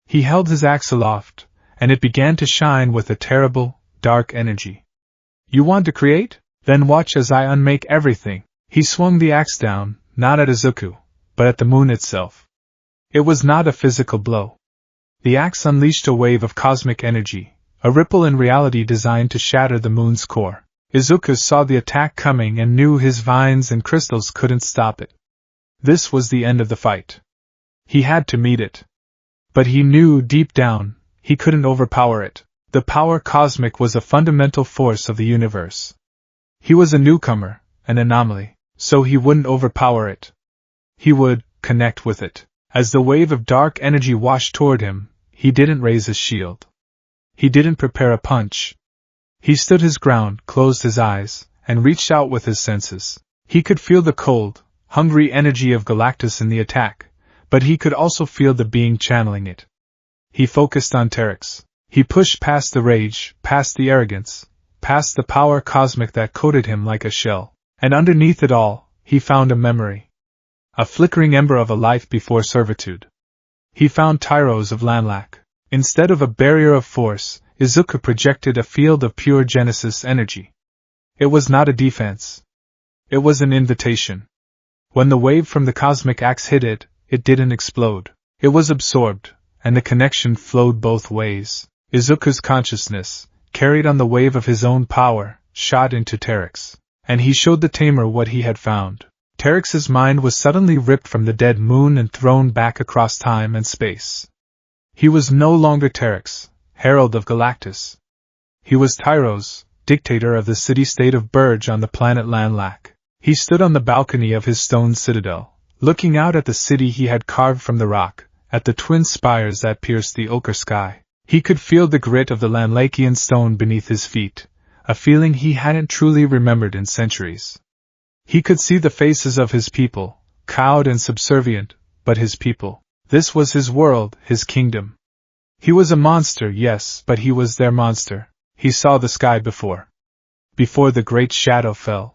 A: He held his axe aloft, and it began to shine with a terrible, dark energy. You want to create? Then watch as I unmake everything. He swung the axe down, not at Izuku, but at the moon itself. It was not a physical blow. The axe unleashed a wave of cosmic energy, a ripple in reality designed to shatter the moon's core. Izuku saw the attack coming and knew his vines and crystals couldn't stop it. This was the end of the fight. He had to meet it. But he knew deep down, he couldn't overpower it. The power cosmic was a fundamental force of the universe. He was a newcomer, an anomaly, so he wouldn't overpower it. He would connect with it. As the wave of dark energy washed toward him, he didn't raise his shield. He didn't prepare a punch. He stood his ground, closed his eyes, and reached out with his senses. He could feel the cold, hungry energy of Galactus in the attack, but he could also feel the being channeling it. He focused on Terex. He pushed past the rage, past the arrogance, past the power cosmic that coated him like a shell, and underneath it all, he found a memory. A flickering ember of a life before servitude. He found Tyros of Lanlac. Instead of a barrier of force, Izuku projected a field of pure Genesis energy. It was not a defense. It was an invitation. When the wave from the cosmic axe hit it, it didn't explode. It was absorbed, and the connection flowed both ways. Izuku's consciousness, carried on the wave of his own power, shot into Terex, and he showed the tamer what he had found. Terex's mind was suddenly ripped from the dead moon and thrown back across time and space. He was no longer Terex, Herald of Galactus. He was Tyros, dictator of the city-state of Burge on the planet Lanlac. He stood on the balcony of his stone citadel, looking out at the city he had carved from the rock, at the twin spires that pierced the ochre sky. He could feel the grit of the Lanlacian stone beneath his feet, a feeling he hadn't truly remembered in centuries. He could see the faces of his people, cowed and subservient, but his people. This was his world, his kingdom. He was a monster, yes, but he was their monster. He saw the sky before the great shadow fell.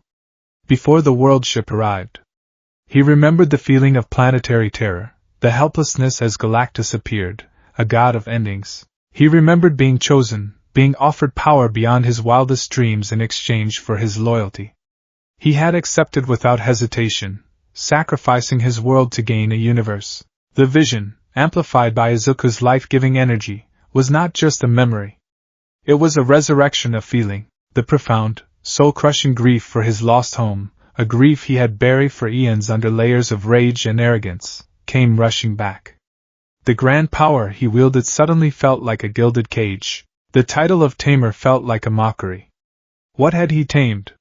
A: Before the world ship arrived. He remembered the feeling of planetary terror, the helplessness as Galactus appeared, a god of endings. He remembered being chosen, being offered power beyond his wildest dreams in exchange for his loyalty. He had accepted without hesitation, sacrificing his world to gain a universe. The vision, amplified by Izuku's life-giving energy, was not just a memory. It was a resurrection of feeling, the profound, soul-crushing grief for his lost home, a grief he had buried for eons under layers of rage and arrogance, came rushing back. The grand power he wielded suddenly felt like a gilded cage. The title of tamer felt like a mockery. What had he tamed?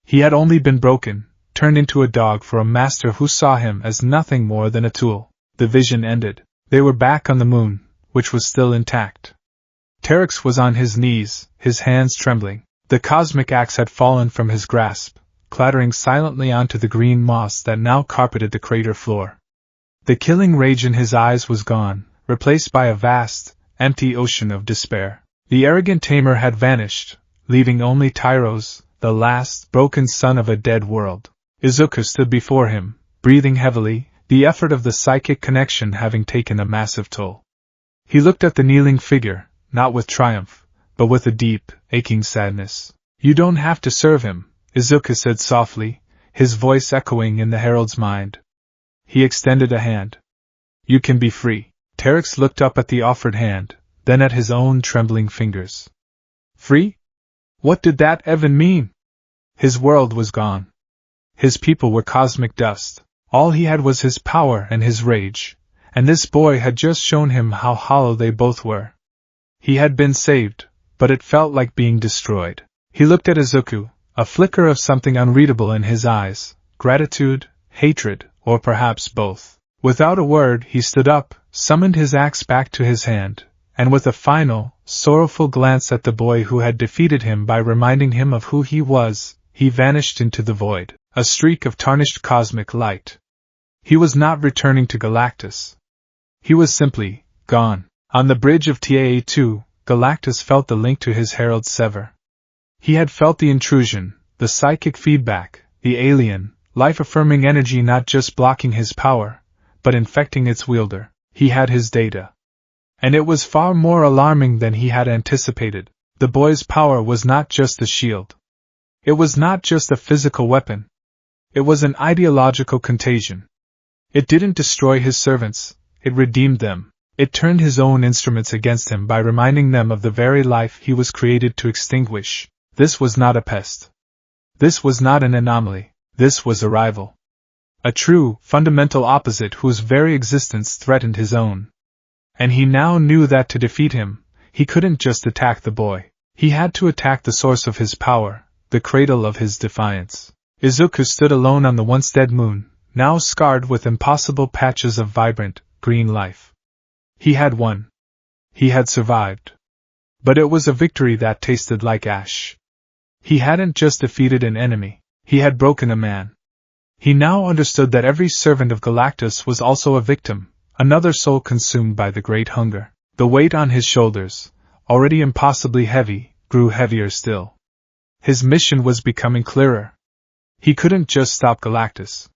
A: He had only been broken, turned into a dog for a master who saw him as nothing more than a tool. The vision ended. They were back on the moon, which was still intact. Terex was on his knees, his hands trembling. The cosmic axe had fallen from his grasp, clattering silently onto the green moss that now carpeted the crater floor. The killing rage in his eyes was gone, replaced by a vast, empty ocean of despair. The arrogant tamer had vanished, leaving only Tyros, the last, broken son of a dead world. Izuku stood before him, breathing heavily, the effort of the psychic connection having taken a massive toll. He looked at the kneeling figure, not with triumph, but with a deep, aching sadness. "You don't have to serve him," Izuku said softly, his voice echoing in the herald's mind. He extended a hand. "You can be free." Terex looked up at the offered hand, then at his own trembling fingers. Free? What did that even mean? His world was gone. His people were cosmic dust. All he had was his power and his rage, and this boy had just shown him how hollow they both were. He had been saved, but it felt like being destroyed. He looked at Izuku, a flicker of something unreadable in his eyes, gratitude, hatred, or perhaps both. Without a word, he stood up, summoned his axe back to his hand, and with a final, sorrowful glance at the boy who had defeated him by reminding him of who he was, he vanished into the void, a streak of tarnished cosmic light. He was not returning to Galactus. He was simply gone. On the bridge of Taa-2, Galactus felt the link to his herald sever. He had felt the intrusion, the psychic feedback, the alien, life-affirming energy not just blocking his power, but infecting its wielder. He had his data. And it was far more alarming than he had anticipated. The boy's power was not just a shield. It was not just a physical weapon. It was an ideological contagion. It didn't destroy his servants, it redeemed them. It turned his own instruments against him by reminding them of the very life he was created to extinguish. This was not a pest. This was not an anomaly. This was a rival. A true, fundamental opposite whose very existence threatened his own. And he now knew that to defeat him, he couldn't just attack the boy. He had to attack the source of his power, the cradle of his defiance. Izuku stood alone on the once dead moon, now scarred with impossible patches of vibrant, green life. He had won. He had survived. But it was a victory that tasted like ash. He hadn't just defeated an enemy, he had broken a man. He now understood that every servant of Galactus was also a victim, another soul consumed by the great hunger. The weight on his shoulders, already impossibly heavy, grew heavier still. His mission was becoming clearer. He couldn't just stop Galactus.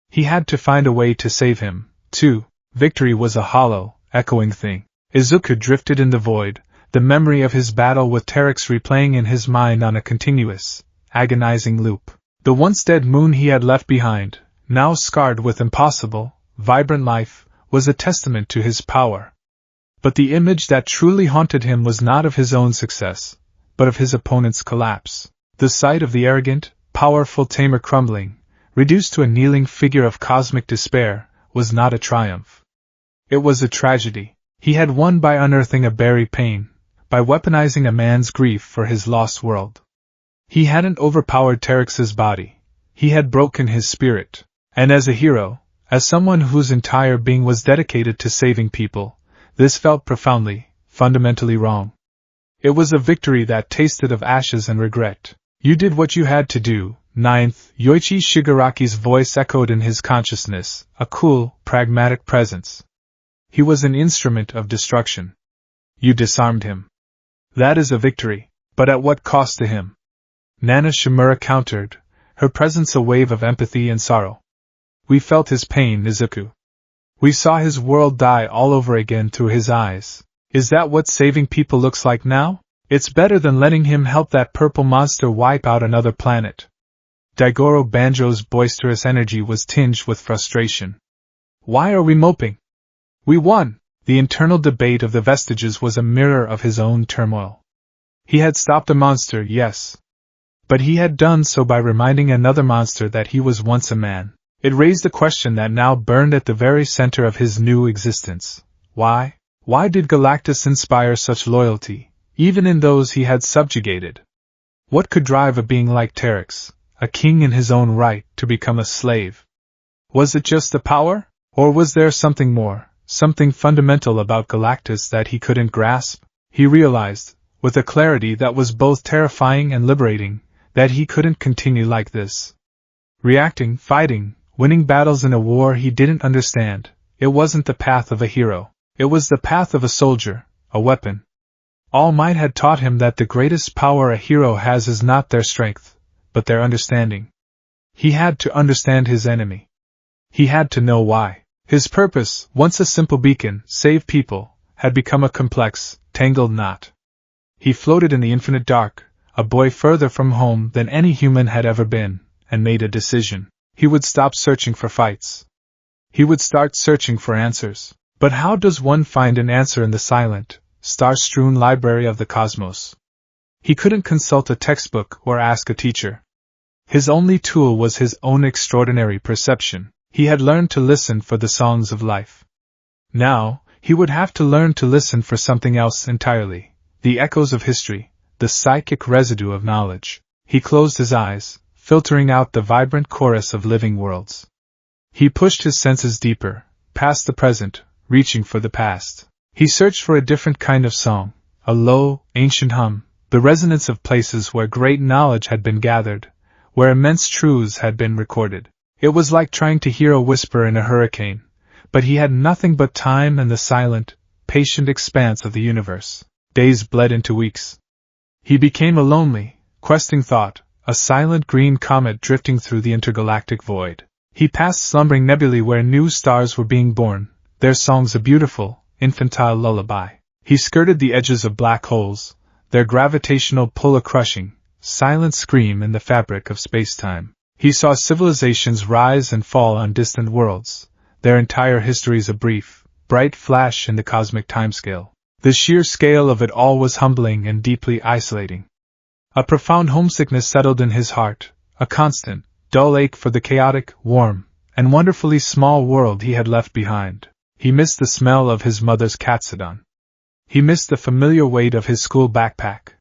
A: He had to find a way to save him, too. Victory was a hollow, echoing thing. Izuku drifted in the void, the memory of his battle with Teryx replaying in his mind on a continuous, agonizing loop. The once dead moon he had left behind, now scarred with impossible, vibrant life, was a testament to his power. But the image that truly haunted him was not of his own success, but of his opponent's collapse. The sight of the arrogant, powerful tamer crumbling, reduced to a kneeling figure of cosmic despair, was not a triumph. It was a tragedy. He had won by unearthing a buried pain, by weaponizing a man's grief for his lost world. He hadn't overpowered Teryx's body, he had broken his spirit, and as a hero, as someone whose entire being was dedicated to saving people, this felt profoundly, fundamentally wrong. It was a victory that tasted of ashes and regret. You did what you had to do. 9th, Yoichi Shigaraki's voice echoed in his consciousness, a cool, pragmatic presence. He was an instrument of destruction. You disarmed him. That is a victory, but at what cost to him? Nana Shimura countered, her presence a wave of empathy and sorrow. We felt his pain, Izuku. We saw his world die all over again through his eyes. Is that what saving people looks like now? It's better than letting him help that purple monster wipe out another planet. Daigoro Banjo's boisterous energy was tinged with frustration. Why are we moping? We won! The internal debate of the vestiges was a mirror of his own turmoil. He had stopped a monster, yes. But he had done so by reminding another monster that he was once a man. It raised a question that now burned at the very center of his new existence. Why? Why did Galactus inspire such loyalty, even in those he had subjugated? What could drive a being like Teryx, a king in his own right, to become a slave? Was it just the power? Or was there something more, something fundamental about Galactus that he couldn't grasp? He realized, with a clarity that was both terrifying and liberating, that he couldn't continue like this. Reacting, fighting, winning battles in a war he didn't understand. It wasn't the path of a hero. It was the path of a soldier, a weapon. All Might had taught him that the greatest power a hero has is not their strength, but their understanding. He had to understand his enemy. He had to know why. His purpose, once a simple beacon, save people, had become a complex, tangled knot. He floated in the infinite dark, a boy further from home than any human had ever been, and made a decision. He would stop searching for fights. He would start searching for answers. But how does one find an answer in the silent, star-strewn library of the cosmos? He couldn't consult a textbook or ask a teacher. His only tool was his own extraordinary perception. He had learned to listen for the songs of life. Now, he would have to learn to listen for something else entirely, the echoes of history, the psychic residue of knowledge. He closed his eyes, filtering out the vibrant chorus of living worlds. He pushed his senses deeper, past the present, reaching for the past. He searched for a different kind of song, a low, ancient hum, the resonance of places where great knowledge had been gathered, where immense truths had been recorded. It was like trying to hear a whisper in a hurricane, but he had nothing but time and the silent, patient expanse of the universe. Days bled into weeks. He became a lonely, questing thought, a silent green comet drifting through the intergalactic void. He passed slumbering nebulae where new stars were being born, their songs a beautiful, infantile lullaby. He skirted the edges of black holes, their gravitational pull a crushing, silent scream in the fabric of space-time. He saw civilizations rise and fall on distant worlds, their entire histories a brief, bright flash in the cosmic timescale. The sheer scale of it all was humbling and deeply isolating. A profound homesickness settled in his heart, a constant, dull ache for the chaotic, warm, and wonderfully small world he had left behind. He missed the smell of his mother's katsudon. He missed the familiar weight of his school backpack.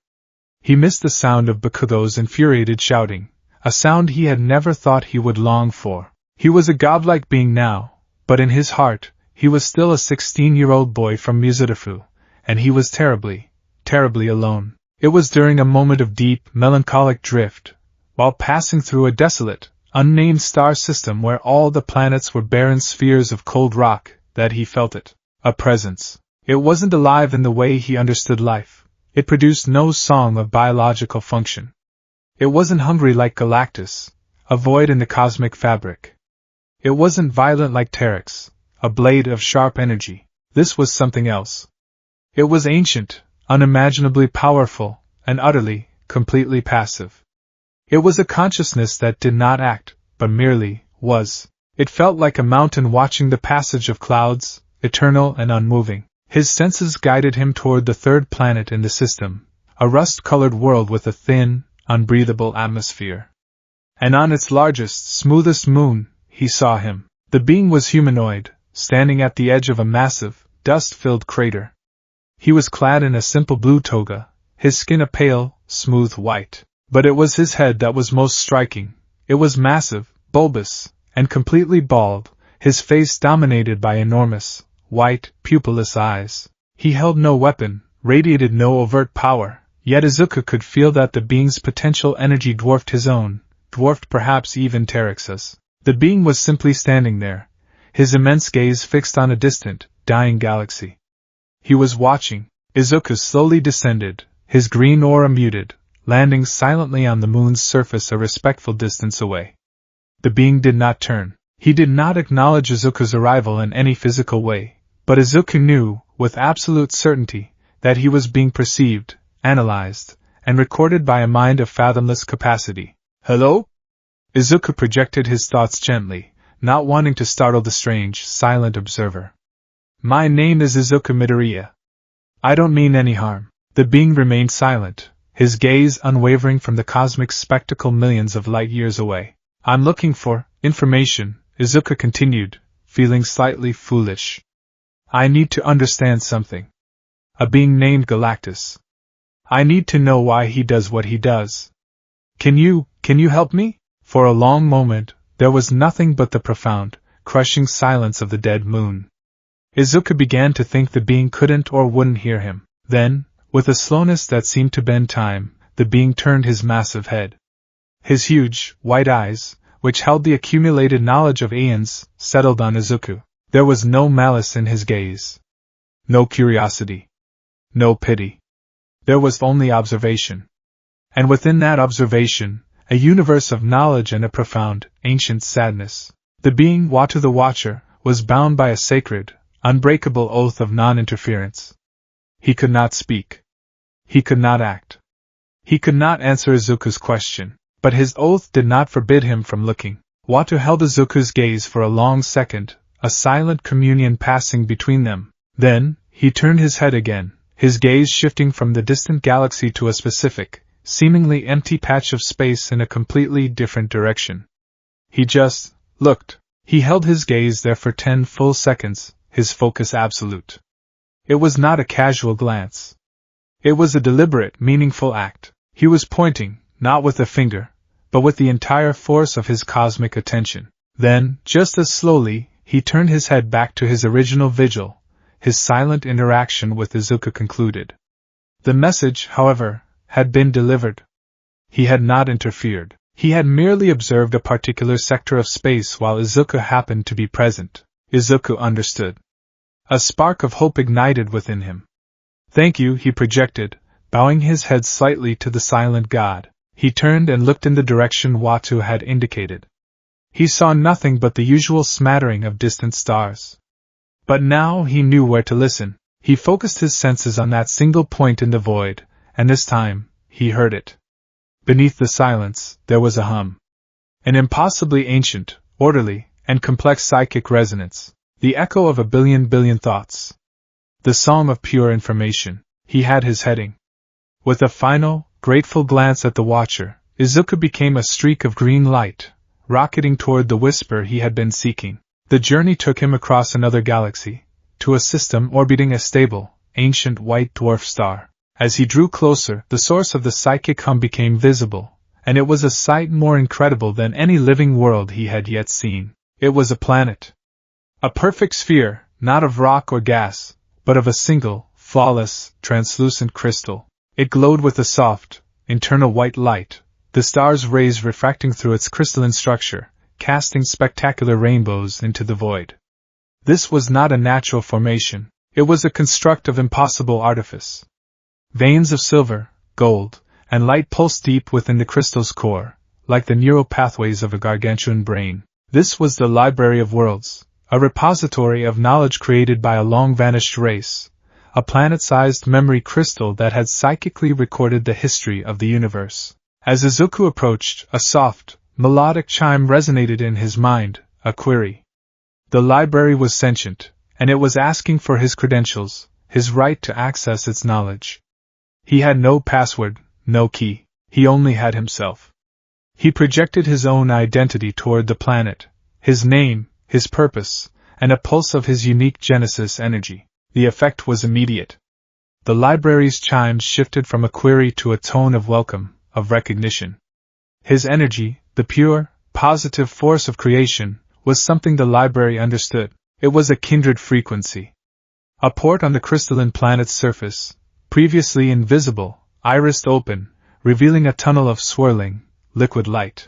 A: He missed the sound of Bakugo's infuriated shouting, a sound he had never thought he would long for. He was a godlike being now, but in his heart, he was still a 16-year-old boy from Muzutafu, and he was terribly, terribly alone. It was during a moment of deep, melancholic drift, while passing through a desolate, unnamed star system where all the planets were barren spheres of cold rock, that he felt it. A presence. It wasn't alive in the way he understood life. It produced no song of biological function. It wasn't hungry like Galactus, a void in the cosmic fabric. It wasn't violent like Terex, a blade of sharp energy. This was something else. It was ancient, unimaginably powerful, and utterly, completely passive. It was a consciousness that did not act, but merely was. It felt like a mountain watching the passage of clouds, eternal and unmoving. His senses guided him toward the third planet in the system, a rust-colored world with a thin, unbreathable atmosphere. And on its largest, smoothest moon, he saw him. The being was humanoid, standing at the edge of a massive, dust-filled crater. He was clad in a simple blue toga, his skin a pale, smooth white. But it was his head that was most striking. It was massive, bulbous, and completely bald, his face dominated by enormous, white, pupilless eyes. He held no weapon, radiated no overt power, yet Izuku could feel that the being's potential energy dwarfed his own, dwarfed perhaps even Terex's. The being was simply standing there, his immense gaze fixed on a distant, dying galaxy. He was watching. Izuku slowly descended, his green aura muted, landing silently on the moon's surface a respectful distance away. The being did not turn. He did not acknowledge Izuku's arrival in any physical way, but Izuku knew, with absolute certainty, that he was being perceived, analyzed, and recorded by a mind of fathomless capacity. "Hello?" Izuku projected his thoughts gently, not wanting to startle the strange, silent observer. "My name is Izuku Midoriya. I don't mean any harm." The being remained silent, his gaze unwavering from the cosmic spectacle millions of light years away. "I'm looking for information," Izuku continued, feeling slightly foolish. "I need to understand something. A being named Galactus. I need to know why he does what he does. Can you help me?" For a long moment, there was nothing but the profound, crushing silence of the dead moon. Izuku began to think the being couldn't or wouldn't hear him. Then, with a slowness that seemed to bend time, the being turned his massive head. His huge, white eyes, which held the accumulated knowledge of aeons, settled on Izuku. There was no malice in his gaze. No curiosity. No pity. There was only observation. And within that observation, a universe of knowledge and a profound, ancient sadness. The being, Watu the Watcher, was bound by a sacred, unbreakable oath of non-interference. He could not speak. He could not act. He could not answer Izuku's question, but his oath did not forbid him from looking. Watu held Izuku's gaze for a long second, a silent communion passing between them. Then, he turned his head again, his gaze shifting from the distant galaxy to a specific, seemingly empty patch of space in a completely different direction. He just looked. He held his gaze there for 10 full seconds, his focus absolute. It was not a casual glance. It was a deliberate, meaningful act. He was pointing, not with a finger, but with the entire force of his cosmic attention. Then, just as slowly, he turned his head back to his original vigil. His silent interaction with Izuku concluded. The message, however, had been delivered. He had not interfered. He had merely observed a particular sector of space while Izuku happened to be present. Izuku understood. A spark of hope ignited within him. "Thank you," he projected, bowing his head slightly to the silent god. He turned and looked in the direction Watu had indicated. He saw nothing but the usual smattering of distant stars. But now he knew where to listen. He focused his senses on that single point in the void, and this time, he heard it. Beneath the silence, there was a hum. An impossibly ancient, orderly, and complex psychic resonance. The echo of a billion thoughts. The song of pure information. He had his heading. With a final, grateful glance at the Watcher, Izuku became a streak of green light, rocketing toward the whisper he had been seeking. The journey took him across another galaxy, to a system orbiting a stable, ancient white dwarf star. As he drew closer, the source of the psychic hum became visible, and it was a sight more incredible than any living world he had yet seen. It was a planet. A perfect sphere, not of rock or gas, but of a single, flawless, translucent crystal. It glowed with a soft, internal white light, the stars' rays refracting through its crystalline structure, casting spectacular rainbows into the void. This was not a natural formation, it was a construct of impossible artifice. Veins of silver, gold, and light pulsed deep within the crystal's core, like the neural pathways of a gargantuan brain. This was the Library of Worlds, a repository of knowledge created by a long-vanished race, a planet-sized memory crystal that had psychically recorded the history of the universe. As Izuku approached, a soft, melodic chime resonated in his mind, a query. The library was sentient, and it was asking for his credentials, his right to access its knowledge. He had no password, no key, he only had himself. He projected his own identity toward the planet, his name, his purpose, and a pulse of his unique Genesis energy. The effect was immediate. The library's chimes shifted from a query to a tone of welcome, of recognition. His energy, the pure, positive force of creation, was something the library understood. It was a kindred frequency. A port on the crystalline planet's surface, previously invisible, irised open, revealing a tunnel of swirling, liquid light.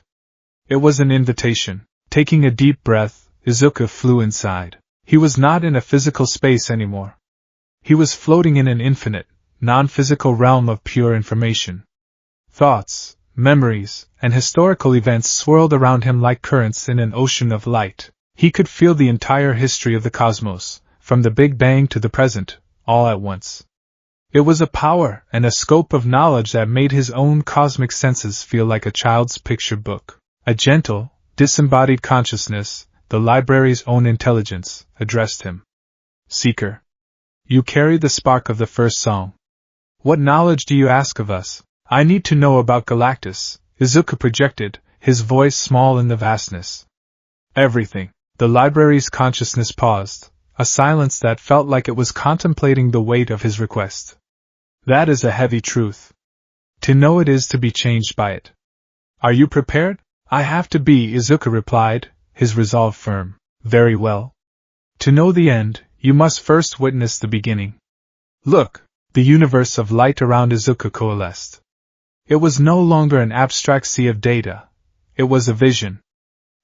A: It was an invitation. Taking a deep breath, Izuku flew inside. He was not in a physical space anymore. He was floating in an infinite, non-physical realm of pure information. Thoughts, memories, and historical events swirled around him like currents in an ocean of light. He could feel the entire history of the cosmos, from the Big Bang to the present, all at once. It was a power and a scope of knowledge that made his own cosmic senses feel like a child's picture book. A gentle, disembodied consciousness, the library's own intelligence, addressed him. Seeker. You carry the spark of the first song. What knowledge do you ask of us? I need to know about Galactus, Izuku projected, his voice small in the vastness. Everything. The library's consciousness paused, a silence that felt like it was contemplating the weight of his request. That is a heavy truth. To know it is to be changed by it. Are you prepared? I have to be, Izuku replied, his resolve firm. Very well. To know the end, you must first witness the beginning. Look, the universe of light around Izuku coalesced. It was no longer an abstract sea of data. It was a vision.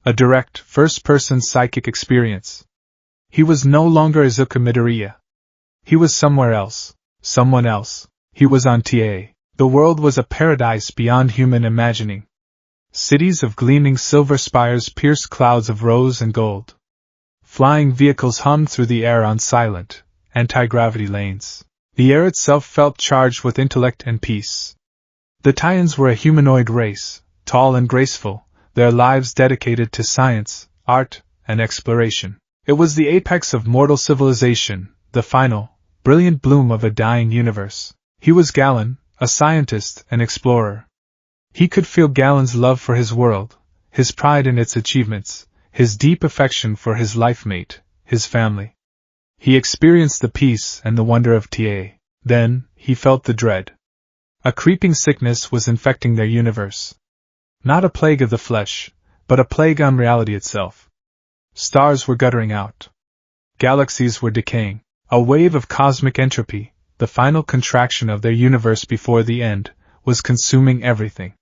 A: A direct, first-person psychic experience. He was no longer Izuku Midoriya. He was somewhere else, someone else. He was on TA. The world was a paradise beyond human imagining. Cities of gleaming silver spires pierced clouds of rose and gold. Flying vehicles hummed through the air on silent, anti-gravity lanes. The air itself felt charged with intellect and peace. The Titans were a humanoid race, tall and graceful, their lives dedicated to science, art, and exploration. It was the apex of mortal civilization, the final, brilliant bloom of a dying universe. He was Galen, a scientist and explorer. He could feel Galen's love for his world, his pride in its achievements, his deep affection for his life-mate, his family. He experienced the peace and the wonder of TA. Then, he felt the dread. A creeping sickness was infecting their universe. Not a plague of the flesh, but a plague on reality itself. Stars were guttering out. Galaxies were decaying. A wave of cosmic entropy, the final contraction of their universe before the end, was consuming everything.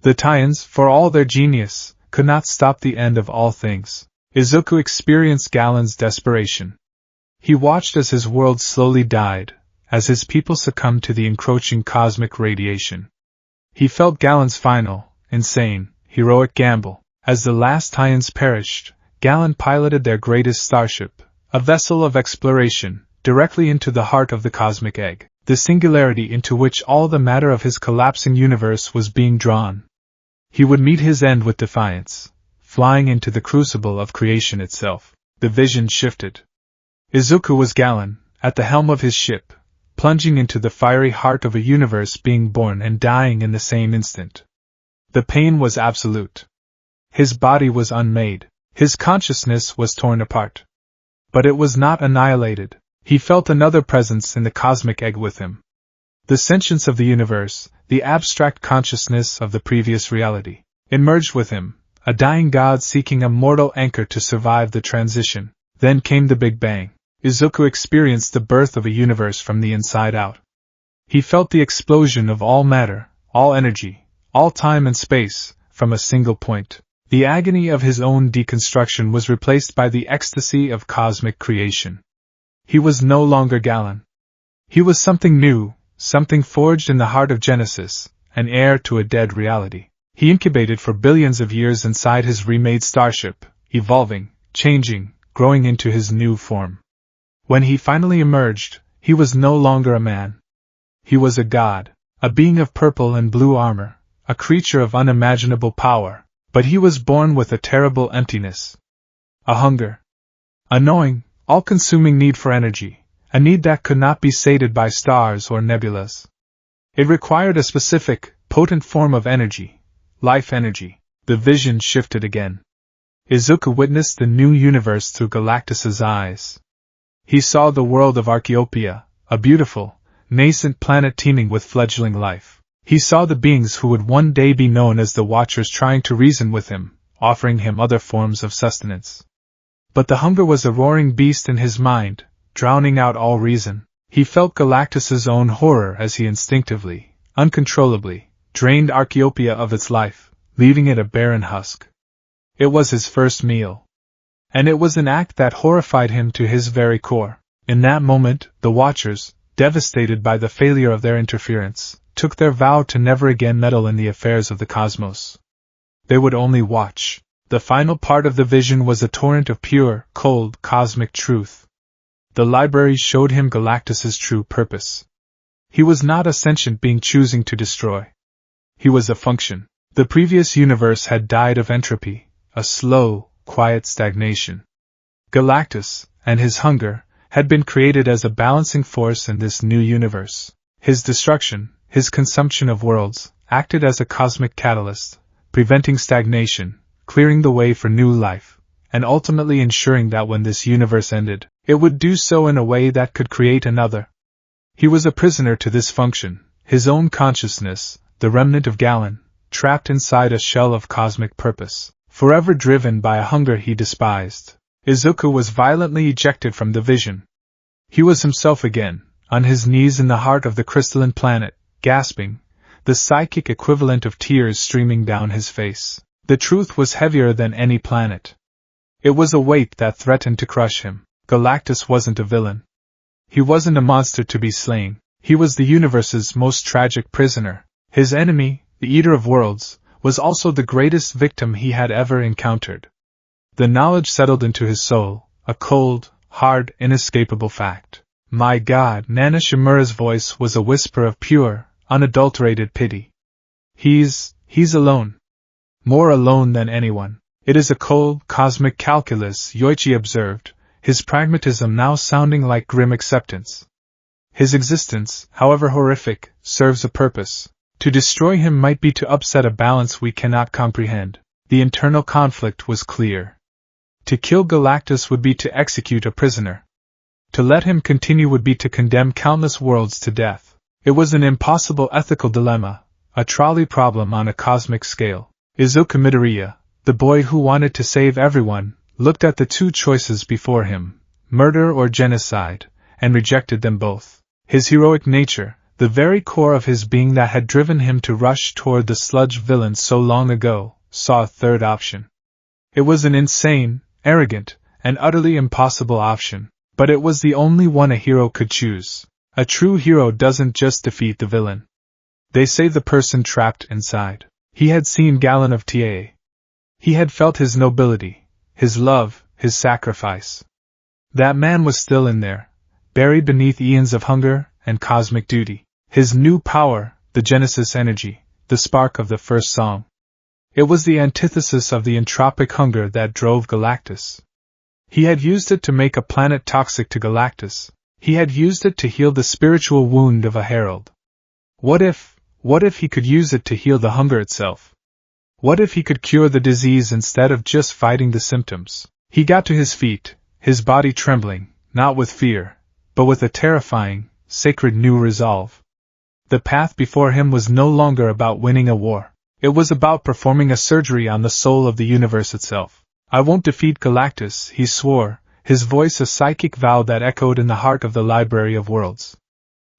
A: The Titans, for all their genius, could not stop the end of all things. Izuku experienced Galen's desperation. He watched as his world slowly died, as his people succumbed to the encroaching cosmic radiation. He felt Galen's final, insane, heroic gamble. As the last Titans perished, Galen piloted their greatest starship, a vessel of exploration, directly into the heart of the cosmic egg, the singularity into which all the matter of his collapsing universe was being drawn. He would meet his end with defiance, flying into the crucible of creation itself. The vision shifted. Izuku was Galen, at the helm of his ship, plunging into the fiery heart of a universe being born and dying in the same instant. The pain was absolute. His body was unmade. His consciousness was torn apart. But it was not annihilated. He felt another presence in the cosmic egg with him. The sentience of the universe, the abstract consciousness of the previous reality, emerged with him, a dying god seeking a mortal anchor to survive the transition. Then came the Big Bang. Izuku experienced the birth of a universe from the inside out. He felt the explosion of all matter, all energy, all time and space, from a single point. The agony of his own deconstruction was replaced by the ecstasy of cosmic creation. He was no longer Galen. He was something new, something forged in the heart of Genesis, an heir to a dead reality. He incubated for billions of years inside his remade starship, evolving, changing, growing into his new form. When he finally emerged, he was no longer a man. He was a god, a being of purple and blue armor, a creature of unimaginable power, but he was born with a terrible emptiness. A hunger. A gnawing, all-consuming need for energy, a need that could not be sated by stars or nebulas. It required a specific, potent form of energy, life energy. The vision shifted again. Izuku witnessed the new universe through Galactus's eyes. He saw the world of Archaeopia, a beautiful, nascent planet teeming with fledgling life. He saw the beings who would one day be known as the Watchers trying to reason with him, offering him other forms of sustenance. But the hunger was a roaring beast in his mind, drowning out all reason. He felt Galactus's own horror as he instinctively, uncontrollably, drained Archaeopia of its life, leaving it a barren husk. It was his first meal. And it was an act that horrified him to his very core. In that moment, the Watchers, devastated by the failure of their interference, took their vow to never again meddle in the affairs of the cosmos. They would only watch. The final part of the vision was a torrent of pure, cold, cosmic truth. The library showed him Galactus's true purpose. He was not a sentient being choosing to destroy. He was a function. The previous universe had died of entropy, a slow, quiet stagnation. Galactus, and his hunger, had been created as a balancing force in this new universe. His destruction, his consumption of worlds, acted as a cosmic catalyst, preventing stagnation, clearing the way for new life, and ultimately ensuring that when this universe ended, it would do so in a way that could create another. He was a prisoner to this function, his own consciousness, the remnant of Galen, trapped inside a shell of cosmic purpose, forever driven by a hunger he despised. Izuku was violently ejected from the vision. He was himself again, on his knees in the heart of the crystalline planet, gasping, the psychic equivalent of tears streaming down his face. The truth was heavier than any planet. It was a weight that threatened to crush him. Galactus wasn't a villain. He wasn't a monster to be slain. He was the universe's most tragic prisoner. His enemy, the Eater of Worlds, was also the greatest victim he had ever encountered. The knowledge settled into his soul, a cold, hard, inescapable fact. My God, Nana Shimura's voice was a whisper of pure, unadulterated pity. He's alone. More alone than anyone. It is a cold, cosmic calculus, Yoichi observed, his pragmatism now sounding like grim acceptance. His existence, however horrific, serves a purpose. To destroy him might be to upset a balance we cannot comprehend. The internal conflict was clear. To kill Galactus would be to execute a prisoner. To let him continue would be to condemn countless worlds to death. It was an impossible ethical dilemma, a trolley problem on a cosmic scale. Izuku Midoriya, the boy who wanted to save everyone, looked at the two choices before him, murder or genocide, and rejected them both. His heroic nature, the very core of his being that had driven him to rush toward the sludge villain so long ago, saw a third option. It was an insane, arrogant, and utterly impossible option, but it was the only one a hero could choose. A true hero doesn't just defeat the villain. They save the person trapped inside. He had seen Galen of Ta. He had felt his nobility, his love, his sacrifice. That man was still in there, buried beneath eons of hunger and cosmic duty. His new power, the Genesis energy, the spark of the first song. It was the antithesis of the entropic hunger that drove Galactus. He had used it to make a planet toxic to Galactus. He had used it to heal the spiritual wound of a Herald. What if he could use it to heal the hunger itself? What if he could cure the disease instead of just fighting the symptoms? He got to his feet, his body trembling, not with fear, but with a terrifying, sacred new resolve. The path before him was no longer about winning a war. It was about performing a surgery on the soul of the universe itself. I won't defeat Galactus, he swore, his voice a psychic vow that echoed in the heart of the Library of Worlds.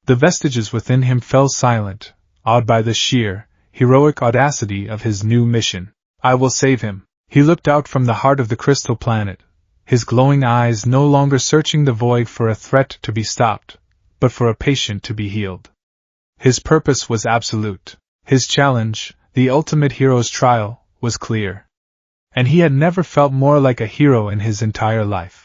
A: The vestiges within him fell silent, awed by the sheer, heroic audacity of his new mission. I will save him. He looked out from the heart of the crystal planet, his glowing eyes no longer searching the void for a threat to be stopped, but for a patient to be healed. His purpose was absolute. His challenge, the ultimate hero's trial, was clear. And he had never felt more like a hero in his entire life.